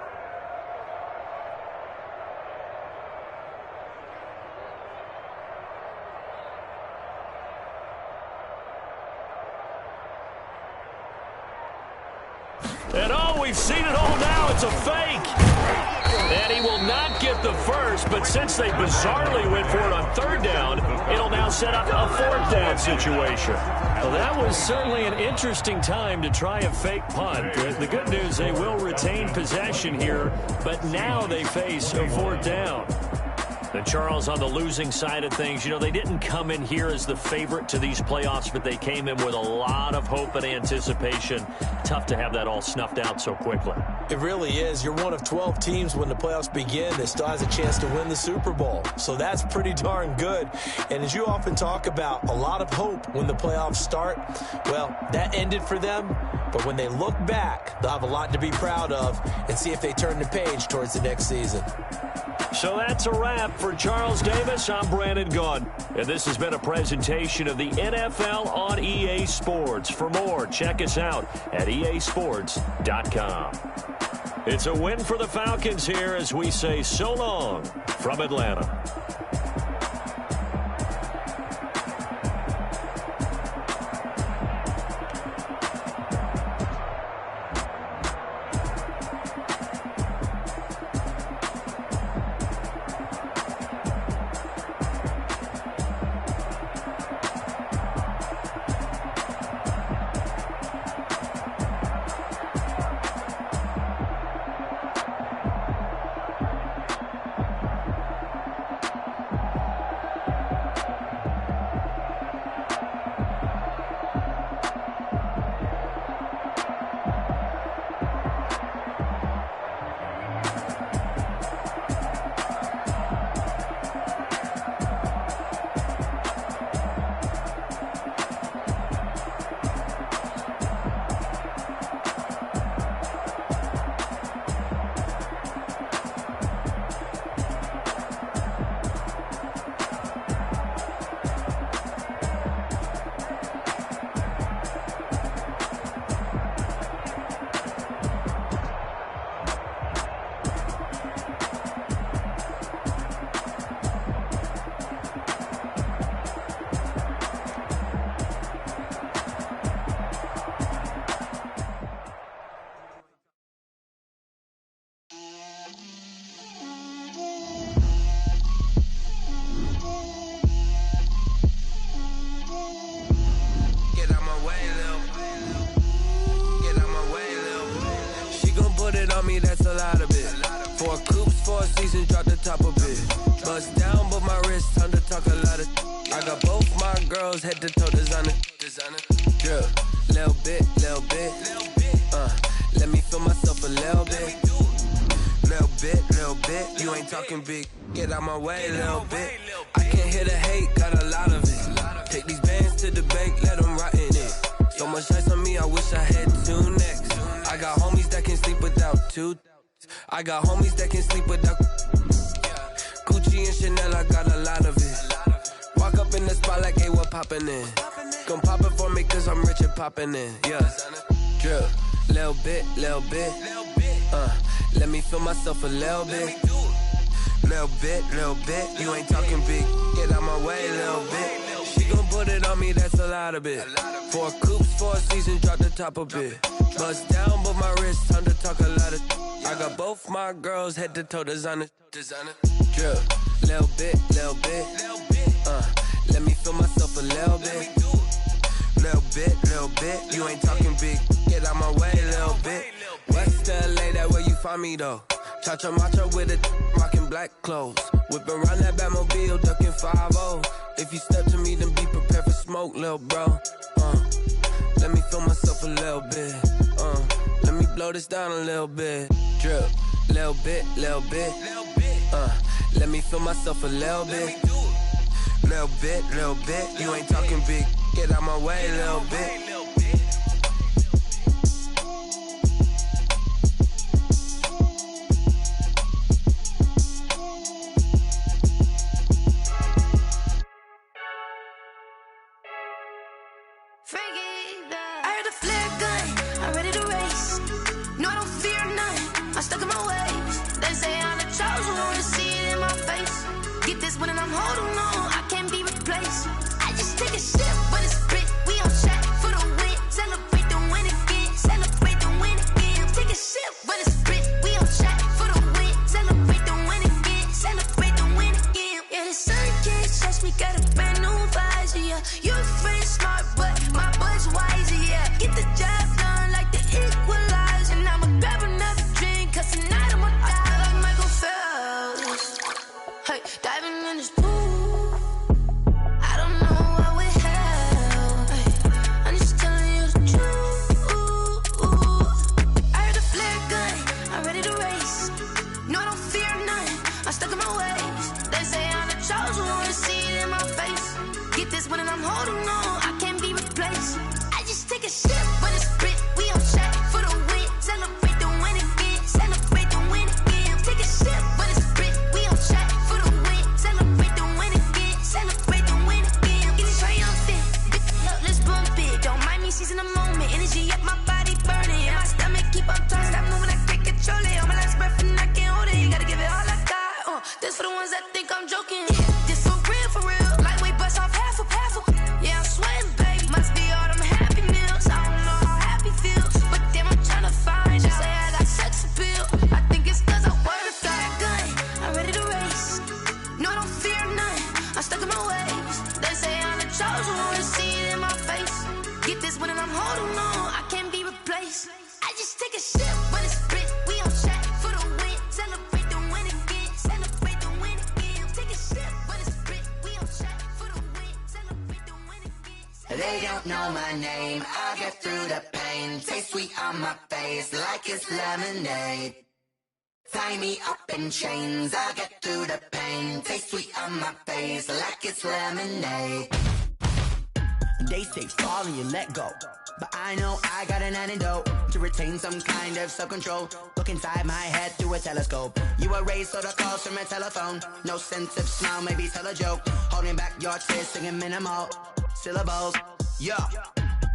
And oh, we've seen it all now. It's a fake. And he will not get the first, but since they bizarrely went for it on third down, it'll now set up a fourth down situation. Well, that was certainly an interesting time to try a fake punt. The good news, they will retain possession here, but now they face a fourth down. And Charles, on the losing side of things, you know, they didn't come in here as the favorite to these playoffs, but they came in with a lot of hope and anticipation. Tough to have that all snuffed out so quickly. It really is. You're one of 12 teams when the playoffs begin that still has a chance to win the Super Bowl. So that's pretty darn good. And as you often talk about, a lot of hope when the playoffs start. Well, that ended for them. But when they look back, they'll have a lot to be proud of and see if they turn the page towards the next season. So that's a wrap for Charles Davis. I'm Brandon Gunn. And this has been a presentation of the NFL on EA Sports. For more, check us out at easports.com. It's a win for the Falcons here as we say so long from Atlanta. That's a lot of it. 4 coops, 4 seasons, drop the top of it. Bust down, but my wrist, time to talk a lot of. I got both my girls, head to toe designer. Drip, little bit. Let me feel myself a little bit. little bit. You ain't talking big. Get out my way, little bit. I can't hear the hate, got a lot of it. Take these bands to the bank, let them rot in it. So much ice on me, I wish I had 2 necks. I got homies that can sleep without 2. I got homies that can sleep without Gucci and Chanel, I got a lot of it. Walk up in the spot like, hey, what poppin' in? Come pop it for me, cause I'm rich and poppin' in. Yeah, drip, little bit. Let me feel myself a little bit. Little bit. You ain't talking big. Get out my way, little bit. She gon' put it on me, that's a lot of it. 4 coupes, 4 seasons, drop the top a bit. Bust down, but my wrist, time to talk a lot of. I got both my girls head to toe designer. Drip, little bit. Let me feel myself a little bit. Little bit. You ain't talking big. Get out my way, little bit. West LA, that where you find me though. Cha-cha macha with it, rocking black clothes. Whipping around that Batmobile, ducking 5-0. If you step to me, then be prepared for smoke, little bro. Let me feel myself a little bit. Let me blow this down a little bit. Drip, little bit. Let me feel myself a little bit. Little bit. You ain't talking big. Get out my way, little bit. I heard a flare gun, I'm ready to race. No, I don't fear none, I'm stuck in my ways. They say I'm the chosen one, to see it in my face. Get this one and I'm holding on, I can't be replaced. I just take a sip, but it's spit, we on track for the win. Celebrate the win again, celebrate the win again. Take a sip, but it's spit, we on track for the win. Celebrate the win again, celebrate the win again. Yeah, the sun can't touch me, got a brand new visor, yeah. You friend smart, but my bud's wiser, yeah. Get the job done like the equalizer. And I'ma grab another drink, cause tonight I'ma die like Michael Phelps. Hey, diving in this pool, I don't know what we have. Hey, I'm just telling you the truth. I heard a flare gun, I'm ready to race. No, I don't fear none, I'm stuck in my ways. They say I'm the chosen one, to see it in my face. Get this one and I'm holding on, I can't be replaced. I just take a sip, but it's spit, we on track for the win. Celebrate the win again, celebrate the win again. Take a sip, but it's spit, we on track for the win. Celebrate the win again, celebrate the win again. Get it triumphant, look, let's bump it. Don't mind me seizing the moment, energy up my body burning. And my stomach keep on turning, stop moving, I can't control it. On my last breath and I can't hold it, you gotta give it all I got. This for the ones that think I'm joking. This for real, lightweight bust off half a. Yeah, I'm sweating, baby. Must be all them happy meals. I don't know how happy feels, but damn, I'm trying to find out. Say I got sex appeal. I think it's cause I wear a fire gun. I'm ready to race. No, I don't fear none, I'm stuck in my ways. They say I'm the chosen one, to see it in my face. Get this one and I'm holding on, I can't be replaced. I just take a sip, but it's spit, we on track for the win. Celebrate the win again, celebrate the win again. Take a sip, but it's spit, we on track for the win. Celebrate the win again. They don't know my name, I'll get through the pain. Taste sweet on my face like it's lemonade. Tie me up in chains, I'll get through the pain. Taste sweet on my face like it's lemonade. They say fall and you let go, but I know I got an antidote to retain some kind of self-control. Look inside my head through a telescope. You erase all the calls from a telephone. No sense of smile, maybe tell a joke. Holding back your tears, singing minimal syllables. Yo,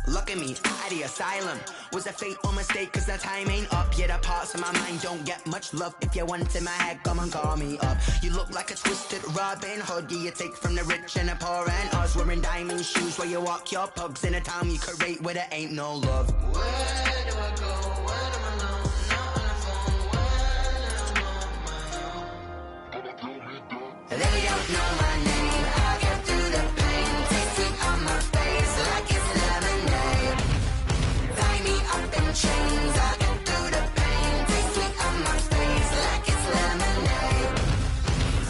look at me, at the asylum. Was a fate or mistake, cause the time ain't up. Yet the parts of my mind don't get much love. If you want in my head, come and call me up. You look like a twisted Robin Hood. You take from the rich and the poor and us. Wearing diamond shoes where you walk your pugs in a town you create where there ain't no love. Where do I go? When I'm alone? Not on the phone. When I'm on my own. They don't know my name. I'll get through the pain. Taste sweet on my face like it's lemonade. Tie me up in chains. I'll get through the pain. Taste sweet on my face like it's lemonade.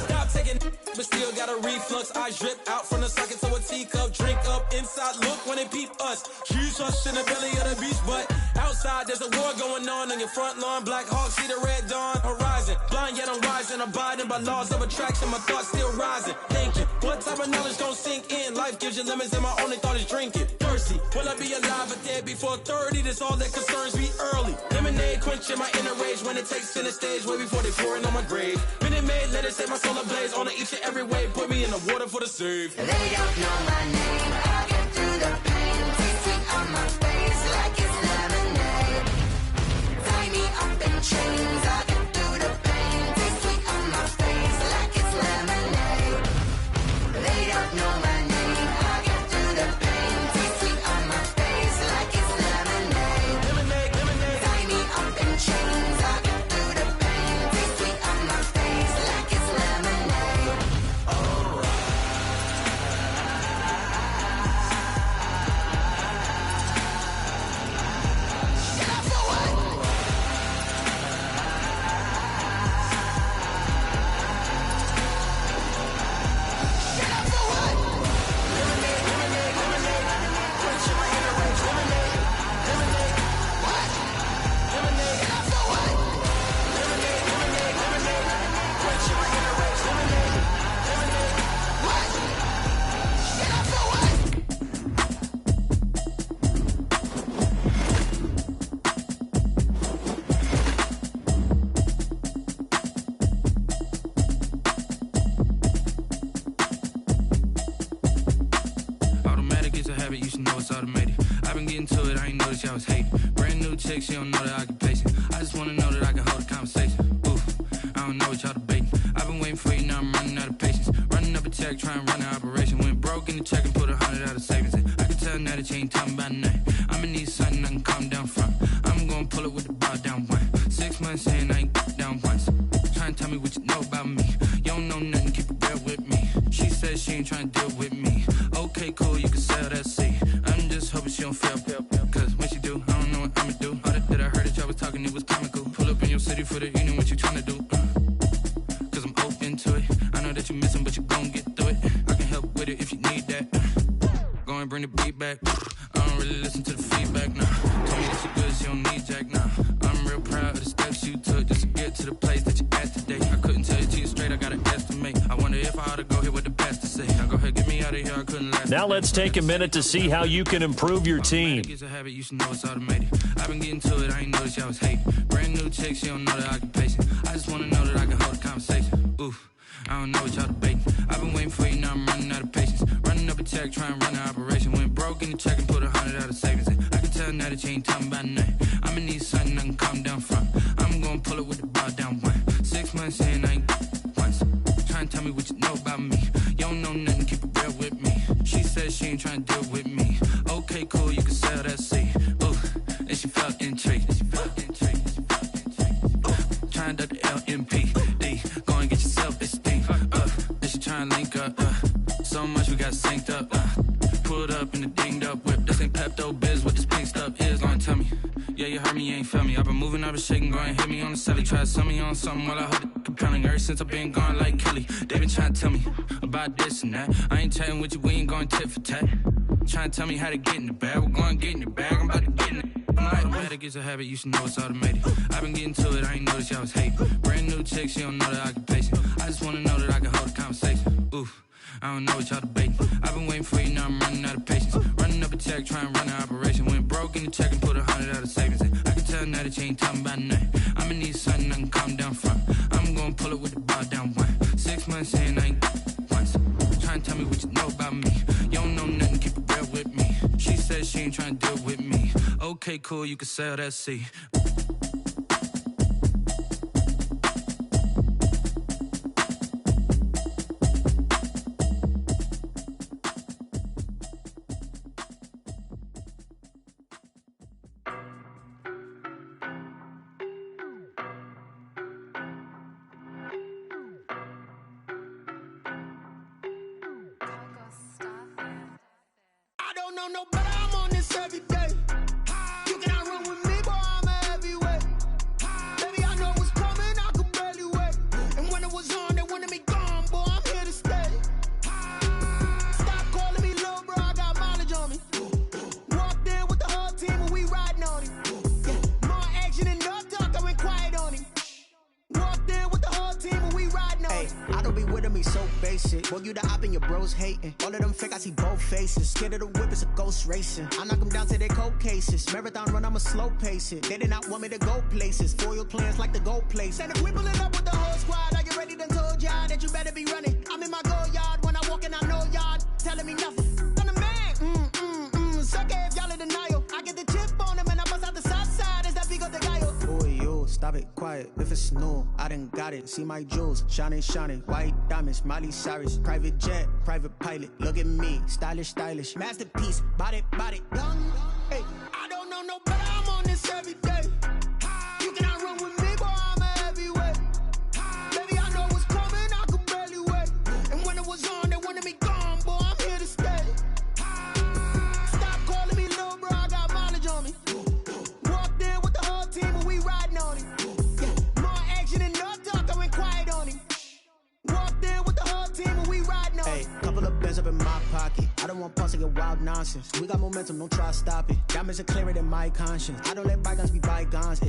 Stop taking, but still got a reflux. I drip out from the socket to a teacup. Drink up in inside look when they peep us. Shoes us in the belly of the beast, but outside there's a war going on your front lawn. Black Hawk see the red dawn horizon. Blind yet I'm rising, abiding by laws of attraction. My thoughts still rising, thinking what type of knowledge don't sink in. Life gives you lemons and my only thought is drinking. Thirsty, will I be alive or dead before 30? That's all that concerns me early. Lemonade quenching my inner rage when it takes center stage way before they pour it on my grave. Minute Maid, let it set my soul ablaze on each and every way. Put me in the water for the save. They don't know my name. I get through the pain. Taste sweet on my face like it's lemonade. Tie me up in chains. I get through the pain. Taste sweet on my face like it's lemonade. They don't know my name. I get through the pain. Taste sweet on my face like it's lemonade. Lemonade, lemonade. Tie me up in chains. I get through the pain. Taste sweet on my face like it's lemonade. Automatic is a habit, you should know it's automated. I've been getting to it, I ain't noticed y'all was hating. Brand new chick, she don't know the occupation. I just wanna know that I can hold a conversation. Oof, I don't know what y'all debating. I've been waiting for you, now I'm running out of patience. Running up a check, trying to run an operation. Went broke in the check and put 100 out of savings in. I can tell now that you ain't talking about nothing. I'ma need something I can calm down from. I'm gonna pull it with the bar down one. 6 months saying I ain't down once. Trying to tell me what you know about me. You don't know nothing, keep it real with me. She says she ain't trying to deal with me. Okay, cool, you can sell that seat. I'm just hoping she don't fail. Cause when she do, I don't know what I'ma do. All that I heard that y'all was talking, it was comical. Pull up in your city for the evening, what you tryna do? Cause I'm open to it. I know that you missing, but you gon' get through it. I can help with it if you need that. Go and bring the beat back. I don't really listen to the feedback, nah. Told me that she good, she don't need jack, nah. I'm real proud of the steps you took just to get to the place that you at today. I couldn't tell you to you straight, I gotta estimate. I wonder if I ought to go here with the pastor say. Now go ahead, get me out of here, I couldn't last. Now let's take a minute to see how you can improve your team. It's a habit, you should know it's automated. I've been getting to it, I ain't noticed y'all was hating. Brand new chick, she don't know the occupation. I just wanna know that I can hold a conversation. Oof, I don't know what y'all debating. I've been waiting for you, now I'm running out of patience. Running up a check, trying to run an operation. Went broke in the check and put 100 out of savings in. I can tell now that you ain't talking about nothing. I'ma need something I can calm down from. I'm gonna pull it with the bar down one. 6 months saying I ain't once. Trying to tell me what you know about me. You don't know nothing, keep it real with me. She says she ain't trying to deal with me. Okay, cool, you can sell that seat. Ooh, and she felt intrigued. Trying to the LMPD. Go and get yourself esteem. And she trying to link up. So much we got synced up. Pulled up in the dinged up whip. This ain't Pepto Biz, what this pink stuff is. Long tell me. Yeah, you heard me, you ain't felt me. I've been moving, I've been shaking, go and hit me on the celly. Try to sell me on something while I hold it compelling. Ever since I've been gone like Kelly, they been trying to tell me about this and that. I ain't chatting with you, we ain't going tit for tat. Trying to tell me how to get in the bag. We're going to get in the bag, I'm about to get in it. Automatic is a habit, you should know it's automated. I've been getting to it, I ain't noticed y'all was hating. Brand new chick, she don't know the occupation. I just wanna know that I can hold a conversation. Oof, I don't know what y'all debating. I've been waiting for you, now I'm running out of patience. Running up a check, trying to run an operation. Went broke in the check and put 100 out of savings in. I can tell now that you ain't talking about nothing. I'ma need something I can calm down from. I'm gonna pull it with the bar down one. 6 months saying I ain't once. Trying to tell me what you know about me. You don't know nothing, keep it real with me. She says she ain't trying to deal with me. Okay, cool, you can sell that seat. I don't know no better, I'm on this every day. You cannot run with me, boy, I'm a heavyweight. Baby, I know what's coming, I could barely wait. And when it was on, they wanted me gone, boy, I'm here to stay. Stop calling me little bro, I got mileage on. Boy, you the op and your bros hating. All of them fake, I see both faces. Scared of the whip, it's a ghost racing. I knock them down to their cold cases. Marathon run, I'ma slow pace it. They did not want me to go places. Foil plans like the go place. And if we pulling up with the whole squad, are you ready? Done told y'all that you better be running. I'm in my go yard when I walk in, I know y'all telling me nothing. I'm the man. Suck it if y'all in denial. I get the chip on them and I bust out the south side. Is that Vigo de Gallo? Boy, yo, stop it, quiet. If it's new, I done got it. See my jewels, shining, shining. White diamonds, Miley Cyrus. Private jet, private pilot. Look at me, stylish, stylish. Masterpiece, body, young. Hey, I don't know no better, I'm on this every day. You cannot run with me, boy, I'm a heavyweight. Baby, I know what's coming, I could barely wait. And when it was on, they wanted me gone, boy, I'm here to stay. Stop calling me little bro, I got mileage on me. Walked in with the whole team and we riding on him. Yeah, more action and no talk, I went quiet on him. Walked in with the whole team and we riding on him. Hey, couple of bands up in my pocket. I don't want pause to get wild nonsense. We got momentum, don't try to stop it. Diamonds are clearer than my conscience. I don't let bygones be bygones.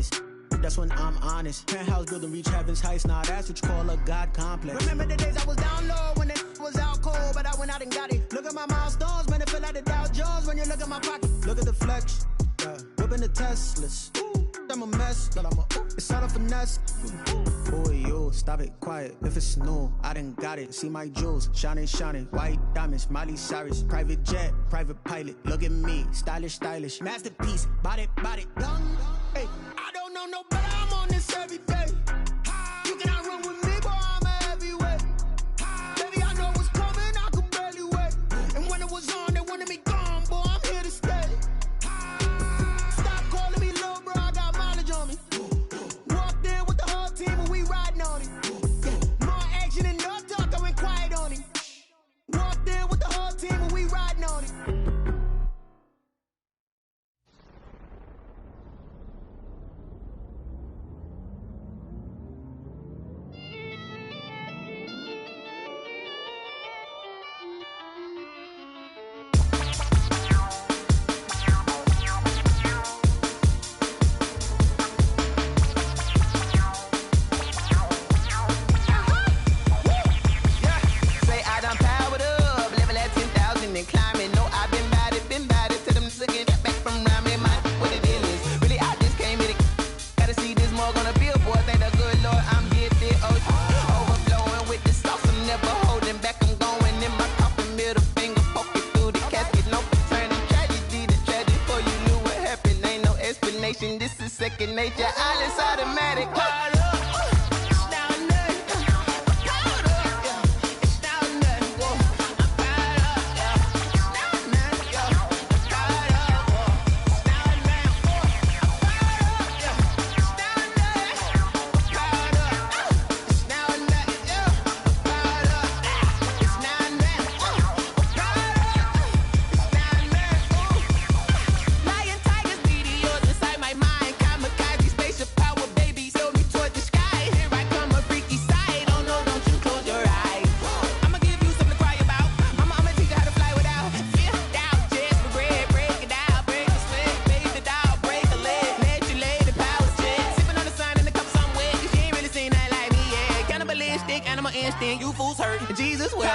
That's when I'm honest. Penthouse building reach heaven's heights. Nah, that's what you call a God complex. Remember the days I was down low when it was out cold, but I went out and got it. Look at my milestones, man, it feel like the Dow Jones when you look at my pocket. Look at the flex, yeah. Whipping the Teslas. I'm a mess, but it's all a finesse. Boy, yo, stop it, quiet. If it's new, I done got it. See my jewels, shining, shining. White diamonds, Miley Cyrus. Private jet, private pilot. Look at me, stylish, stylish. Masterpiece, body, young. Hey, I don't know no better, I'm on this every day. You cannot run with me, boy, I'm a heavyweight. Baby, I know what's coming, I could barely wait. And when it was on, they wanted me gone, boy, I'm here to stay. Stop calling me little bro, I got mileage on me. Walked in with the whole team and we riding on him. Yeah, more action and no talk, I went quiet on him. Walked in with the whole team and we riding on him. This is second nature, all is automatic. You fools hurt. Jesus will.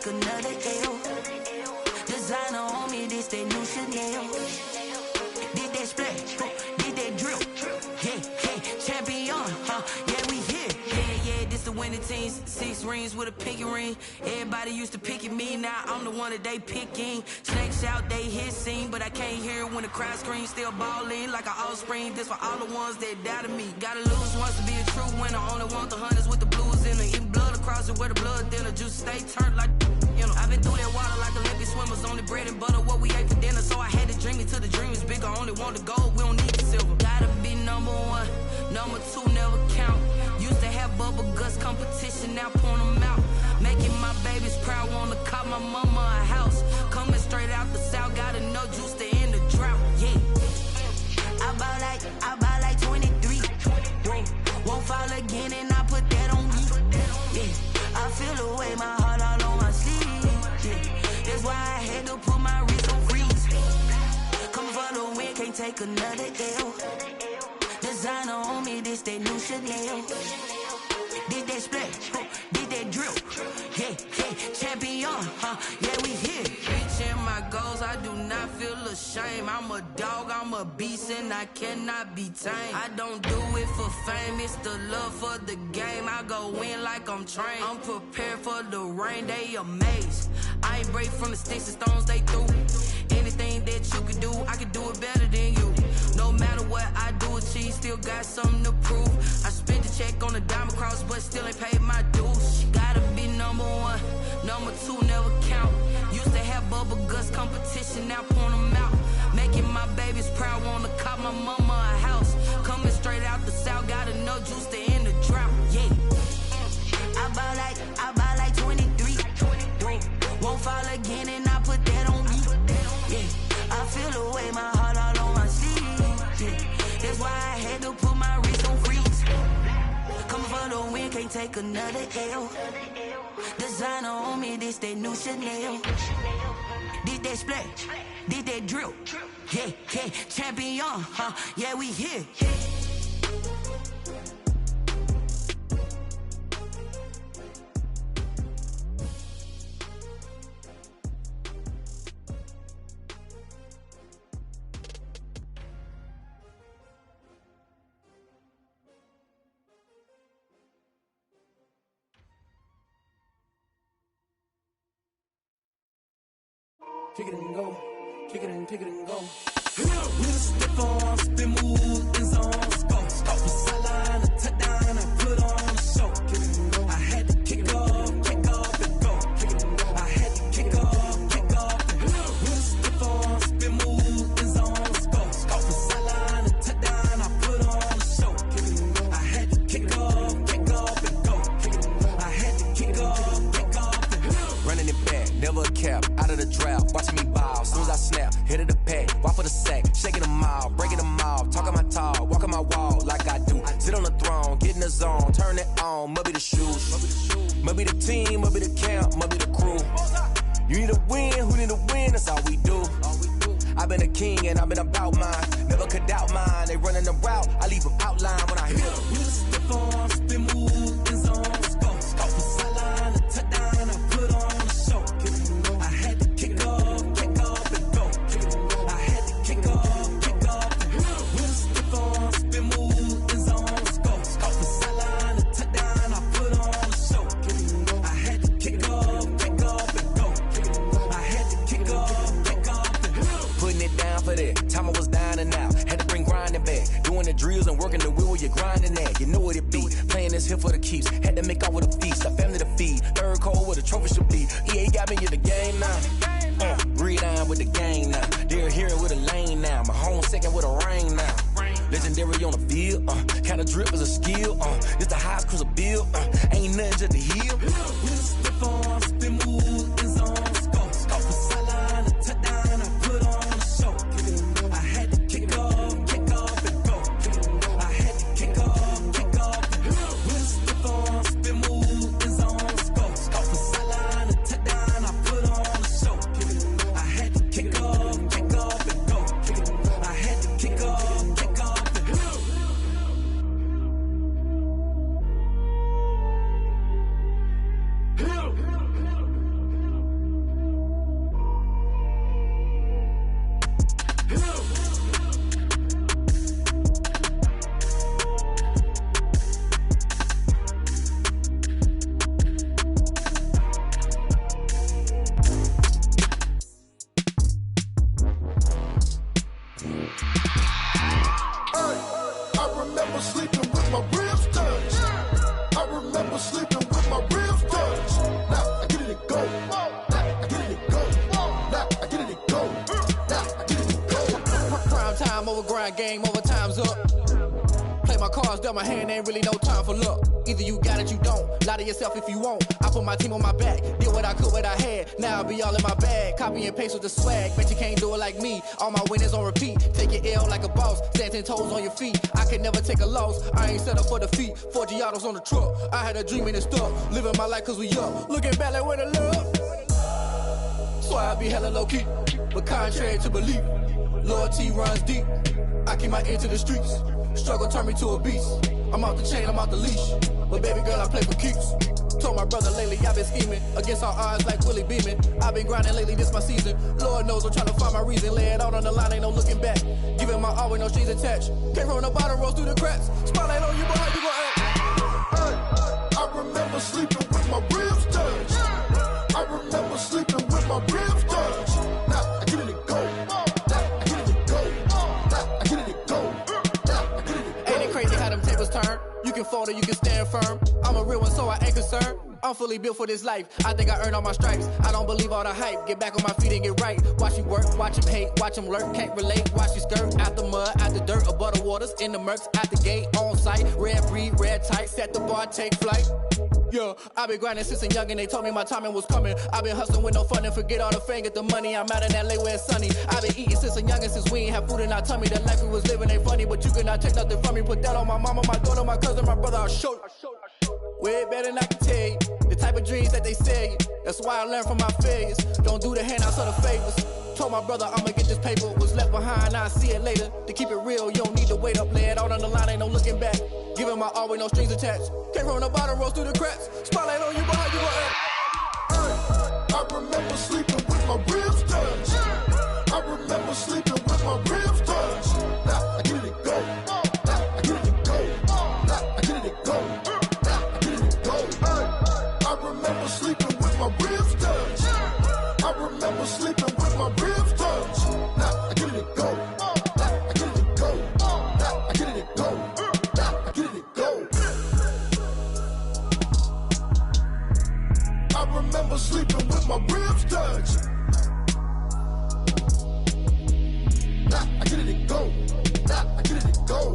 take another L. Designer on me, this that new Chanel. Did that splash, did that drill. Yeah, champion, yeah, we here. Yeah, this the winning teams. 6 rings with a pinky ring. Everybody used to pick at me, now I'm the one that they picking. Snakes out, they hissing, but I can't hear when the crowd screams. Still balling like an offspring. This for all the ones that doubted me. Gotta lose once to be a true winner. Only want the hunters with the blues in it. Eating blood across it where the blood thinner. Juice stay turned like, you know. I've been through that water like Olympic swimmers. Only bread and butter, what we ate for dinner. So I had to dream it till the dream is bigger. Only want the gold, we don't need the silver. Gotta be number 1, number 2 never count. Used to have bubble guts competition, now point them out. Making my babies proud, wanna call my mama a house. Coming straight out the south, gotta know juice to end the drought. Yeah, I bought like 23. Won't fall again, and I put that on me. Yeah, I feel the way, my heart all on my sleeve. Yeah, that's why I had to put my wrist on freeze. Coming for the win, can't take another L. Designer on me, this that new Chanel. Did that splash, did that drill. Yeah, champion, yeah, we here. Reaching my goals, I do not feel ashamed. I'm a dog, I'm a beast, and I cannot be tamed. I don't do it for fame, it's the love for the game. I go in like I'm trained. I'm prepared for the rain, they amazed. I ain't break from the sticks and stones they threw. Anything that you could do, I could do it better than you. No matter what I do, achieve, still got something to prove. I spent the check on the diamond cross, but still ain't paid my dues. Gotta be number 1, number 2 never count. Used to have bubble guts competition, now point them out. Making my babies proud, wanna call my mama a house. Coming straight out the south, gotta know juice to end the drought. Yeah, I bought like 23. Won't fall again, and I put that on me. Yeah, I feel the way, my heart all on my sleeve. Yeah, that's why I had to put my wrist on freeze. Coming for the win, can't take another L. Designer on me, this that new Chanel. Did that splash, did that drill. Yeah, champion, yeah, we here. Kick it and go, kick it and go. With a stiff on, spin move, in zone, scope. From sideline to touchdown, I put on a show. Kick it and go. I had to kick off and go. Kick it and go. I had to kick off and go. With a stiff on, spin move, in zone, scope. From sideline to touchdown, I put on a show. Kick it and go. I had to kick off and go. Kick it and go. I had to kick off and go. Running it back, never a cap, out of the drought. Watching me bow, soon as I snap, hit of the pack, walk for the sack, shaking them out, breaking them out, talking my talk, walking my wall like I do. Sit on the throne, get in the zone, turn it on, maybe the shoes, maybe the team, maybe the camp, maybe the crew. You need a win, who need a win, that's all we do. I've been a king and I've been about mine, never could doubt mine. They running the route, I leave them outline when I hit them. We just step on, spin move, in zone, scope from sideline to touchdown, I put on a show. I had to kick off and go. I had to kick off and go. With a step on, spin move, in zone, scope from sideline to touchdown, I put on a show. I had to kick off and go. I had to kick off and go. Putting it down for that, time I was down and out. Had to bring grinding back, doing the drills and working the wheel where you're grinding at. You know what it be, playing this here for the keeps. Had to make out with a feast, a family to feed. Third cold where the trophy should be. EA got me in the game now. Breathe on with the game now. They're here with a lane now. My home second with a rain now. Legendary on the field, kind of drip is a skill. It's the highest cruiser bill. Ain't nothing just to heal. With a step on, spin move, in zone, scope from sideline to touchdown, I put on a show. I had to kick off and go. I had to kick off and go. With a step on, spin move, in zone, scope from sideline to touchdown, I put on a show. I had to kick off and go. I had to kick off and go. never grind, game over, time's up. Play my cards, dealt my hand, ain't really no time for luck. Either you got it, you don't. Lie to yourself if you won't. I put my team on my back, did what I could, what I had. Now I'll be all in my bag, copy and paste with the swag. Bet you can't do it like me. All my winners on repeat. Take your L like a boss, stand 10 toes on your feet. I can never take a loss. I ain't set up for defeat. 4 Giottos on the truck. I had a dream and it stuck. Living my life cause we up. Looking back like where the love. Swear I be hella low key, but contrary to belief, loyalty runs deep. I keep my ear to the streets. Struggle turned me to a beast. I'm off the chain, I'm off the leash. But baby girl, I play for keeps. Told my brother lately, I've been scheming against all odds like Willie Beeman. I've been grinding lately, this my season. Lord knows I'm trying to find my reason. Lay it out on the line, ain't no looking back. Giving my all with no strings attached. Came from the bottom, rose through the cracks. Spotlight on you, but how you gon' act? I remember sleeping with my ribs touched. I remember sleeping with my ribs touched. Now I get it and go. Now I get it and go. Now I get it and go. Ain't it crazy how them tables turn? You can fold or you can stand firm. I'm a real one, so I ain't concerned. I'm fully built for this life. I think I earned all my stripes. I don't believe all the hype. Get back on my feet and get right. Watch you work, watch him hate, watch him lurk. Can't relate, watch you skirt. Out the mud, out the dirt, above the waters, in the murks, out the gate, on site. Red breed, red tight, set the bar, take flight. Yeah, I been grinding since a youngin', they told me my timing was coming. I been hustling with no fun and forget all the fame, get the money. I'm out in LA where it's sunny. I been eating since a youngin', since we ain't have food in our tummy. The life we was living ain't funny, but you cannot take nothing from me. Put that on my mama, my daughter, my cousin, my brother, I'll show you. Way better than I can tell you. The type of dreams that they sell you. That's why I learned from my failures. Don't do the handouts or the favors. Told my brother I'ma get this paper. Was left behind, I'll see it later. To keep it real, you don't need to wait up. Lay it out on the line, ain't no looking back. Giving my all with no strings attached. Came from the bottom, rose through the cracks. Spotlight on you, but how you gon' act? I remember sleeping with my ribs touched. I remember sleeping with my ribs touched. Now I get it and go. Now I get it and go. Now I get it and go. Now I get it and go. I remember sleeping with my ribs touched. I remember sleeping with my ribs touched. Now I get it and go. Now I get it and go. Now I get it and go. Now I get it and go. I remember sleeping with my ribs touched. Now I get it and go. Now I get it and go.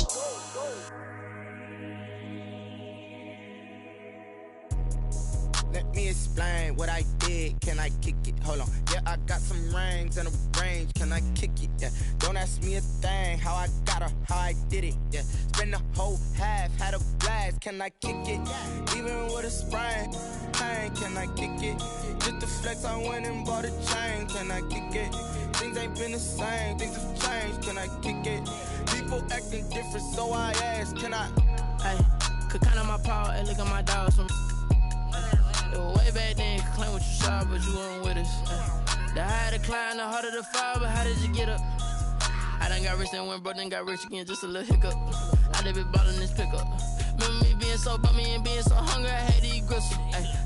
Let me explain what I did. Can I kick it? Hold on. Yeah, I got some rings and a range. Can I kick it? Yeah. Don't ask me a thing. How I got her, how I did it. Yeah. Spend the whole half, had a blast. Can I kick it? Even with a sprain, pain. Can I kick it? Just to flex, I went and bought a chain. Can I kick it? Things ain't been the same. Things have changed. Can I kick it? People acting different, so I ask. Can I? Hey, could count on my power and look at my dogs from. It was way back then, could claim what you saw, but you weren't with us. The higher the climb, the harder the fall, but how did you get up? I done got rich and went broke, then got rich again, just a little hiccup. I done been ballin' this pickup. Remember me being so bummy and being so hungry, I had to eat gristle.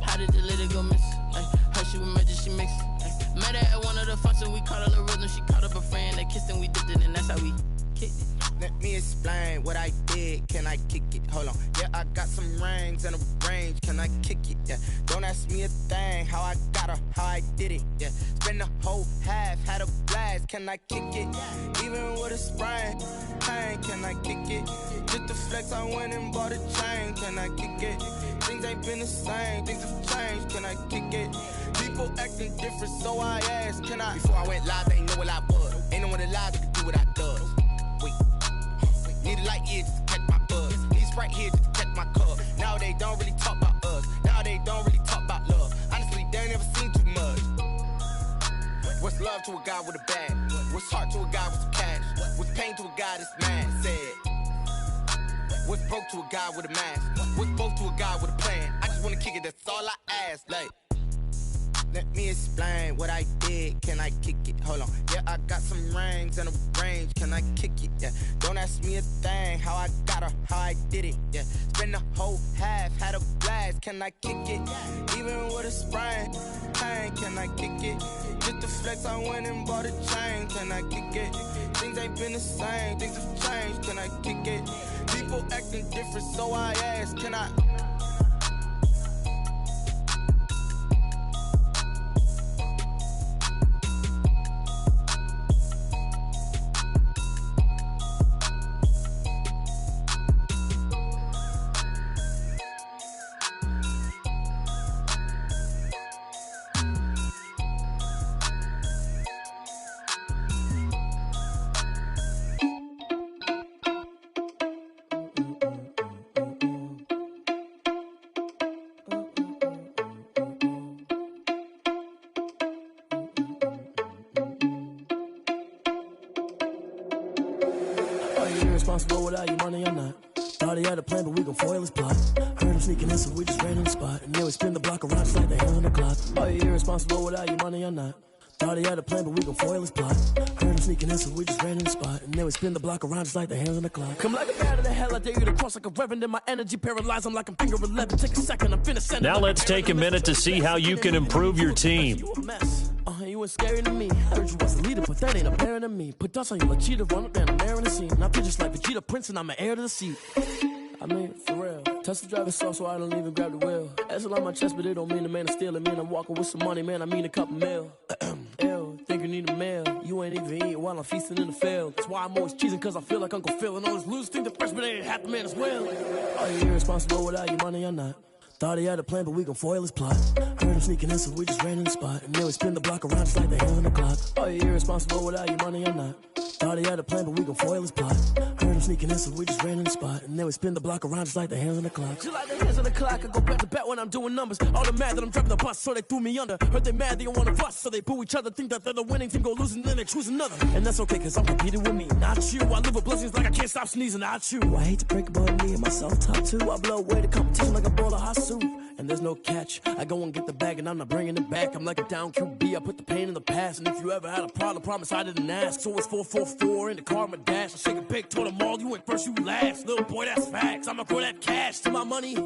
How did the lady go miss? Her she was magic, she mixed. Met her at one of the functions, we caught her the rhythm, she caught up a friend, they kissed and we dipped it, and that's how we kicked it. Let me explain what I did. Can I kick it? Hold on. Yeah, I got some rings and a range. Can I kick it? Yeah. Don't ask me a thing. How I got her, how I did it. Yeah. Spend the whole half, had a blast. Can I kick it? Even with a sprain, pain. Can I kick it? Just to flex, I went and bought a chain. Can I kick it? Things ain't been the same. Things have changed. Can I kick it? People acting different, so I ask. Can I? Before I went live, they ain't know what I was. Ain't no one alive that could do what I does. Wait. Need a light here just to catch my buzz. Need Sprite here just to catch my cup. Now they don't really talk about us. Now they don't really talk about love. Honestly, they ain't never seen too much. What's love to a guy with a bag? What's heart to a guy with some cash? What's pain to a guy that's mad? Said. What's broke to a guy with a mask? What's both to a guy with a plan? I just wanna kick it, that's all I ask. Like. Let me explain what I did. Can I kick it? Hold on. Yeah, I got some rings and a range. Can I kick it? Yeah. Don't ask me a thing. How I got her, how I did it. Yeah. Spend the whole half, had a blast. Can I kick it? Even with a sprain, pain. Can I kick it? Just to flex, I went and bought a chain. Can I kick it? Things ain't been the same. Things have changed. Can I kick it? People acting different, so I ask. Can I? irresponsible without your money or not. Thought he had a plan, but we gon' foil his plot. Heard him sneaking in, so we just ran in the spot. And then we spin the block around just like the hands on the clock. Are you irresponsible without your money or not? Thought he had a plan, but we gon' foil his plot. Heard him sneaking in, so we just ran in the spot. And then we spin the block around just like the hands on the clock. Come like a bat of the hell, I dare you to cross like a reverend. And my energy paralyzed, I'm like I'm finger 11. Take a second, I'm finna send it. Now let's take a minute to see how you can improve your team. You a mess. You was scary to me. Heard you was a leader, but that ain't apparent to me. Put dust on you like cheetah, run up down the air in the scene. Now pictures like Vegeta Prince, and I'm an heir to the seat. I mean, for real. Touch the driver's soft, so I don't even grab the wheel. That's on my chest, but it don't mean the man is stealing. Man, I'm walking with some money, man. I mean a couple mil. Ew, think you need a meal. You ain't even eating while I'm feasting in the field. That's why I'm always cheesing, cause I feel like Uncle Phil. And all those losers think the freshman ain't half the man as well. Are you irresponsible without your money or not? Thought he had a plan, but we gon' foil his plot. Heard him sneaking in, so we just ran in the spot. And then we spin the block around just like the hands on the clock. Are you irresponsible without your money or not? Thought he had a plan, but we gon' foil his plot. Heard him sneaking in, so we just ran in the spot. And then we spin the block around just like the hands on the clock. Just like the hands on the clock, I go back to back when I'm doing numbers. All the mad that I'm driving the bus, so they threw me under. Heard they mad, they don't wanna bust, so they boo each other. Think that they're the winning team, go losing, then they choose another. And that's okay, cause I'm competing with me, not you. I live with blessings like I can't stop sneezing, not you. I hate to break it, but me and myself top two. I blow away the competition like a bowl of hot soup. And there's no catch. I go and get the bag and I'm not bringing it back. I'm like a down QB, I put the pain in the past. And if you ever had a problem, promise I didn't ask. So it's 444 in the car, my dash. I shake a big, told them all, you went first, you last. Little boy, that's facts. I'ma throw that cash to my money. You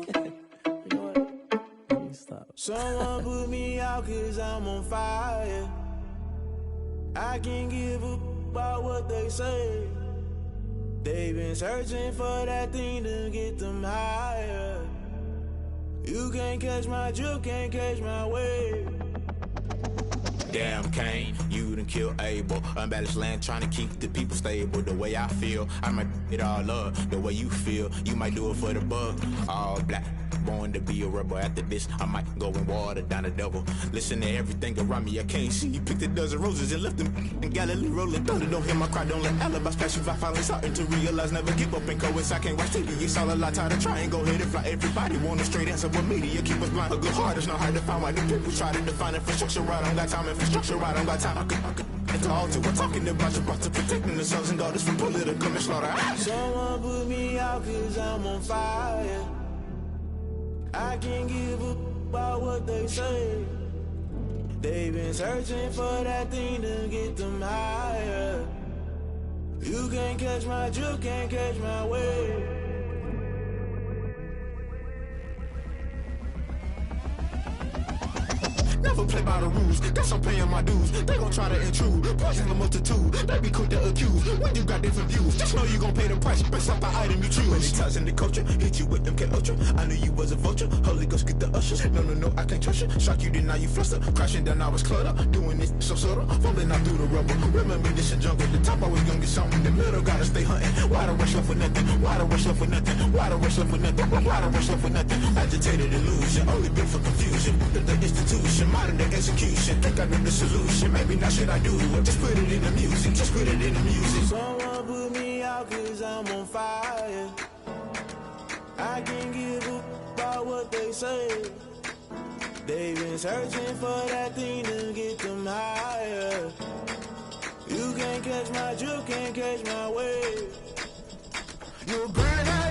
know what? Let me stop. Someone put me out cause I'm on fire. I can't give up about what they say. They've been searching for that thing to get them higher. You can't catch my drift, can't catch my wave. Damn, Kane, you done killed Abel. Unbalanced land, trying to keep the people stable. The way I feel, I might it all up. The way you feel, you might do it for the buck. All black, born to be a rebel. After this, I might go and water down the devil. Listen to everything around me, I can't see. You picked a dozen roses and left them in Galilee rolling thunder. Don't hear my cry, don't let alibis pass you. I finally starting to realize, never give up and coexist. I can't watch TV, it's all a lot. Tired of trying, go ahead and fly. Everybody want a straight answer, but media keep us blind. A good heart is not hard to find. Why the people try to define infrastructure right? I don't got time, infrastructure right, I don't got time. I could it's all to we're talking about you, about to protecting the sons and daughters from political and slaughter. Someone put me out cause I'm on fire. I can't give up about what they say. They've been searching for that thing to get them higher. You can't catch my drift, can't catch my wave. Never play by the rules, guess I'm paying my dues. They gon' try to intrude, poison the multitude. They be quick to accuse, when you got different views. Just know you gon' pay the price, based off the item you choose. Many times in the culture, hit you with them MK Ultra. I knew you was a vulture, Holy Ghost get the ushers. No, I can't trust you. Shock you, then now you fluster. Crashing down, I was cluttered. Doing this so subtle, falling out through the rubble. Remember this a jungle, the top always gonna get something. The middle gotta stay hunting. Why the rush left for nothing? Why the rush left for nothing? Why the rush left for nothing? Why the rush left for nothing? Agitated illusion, only built for confusion. The institution, modern day execution. Think I know the solution. Maybe not should I do it? Just put it in the music. Just put it in the music. Someone put me out cause I'm on fire. I can't give up about what they say. They've been searching for that thing to get them higher. You can't catch my drift, can't catch my wave. You're burning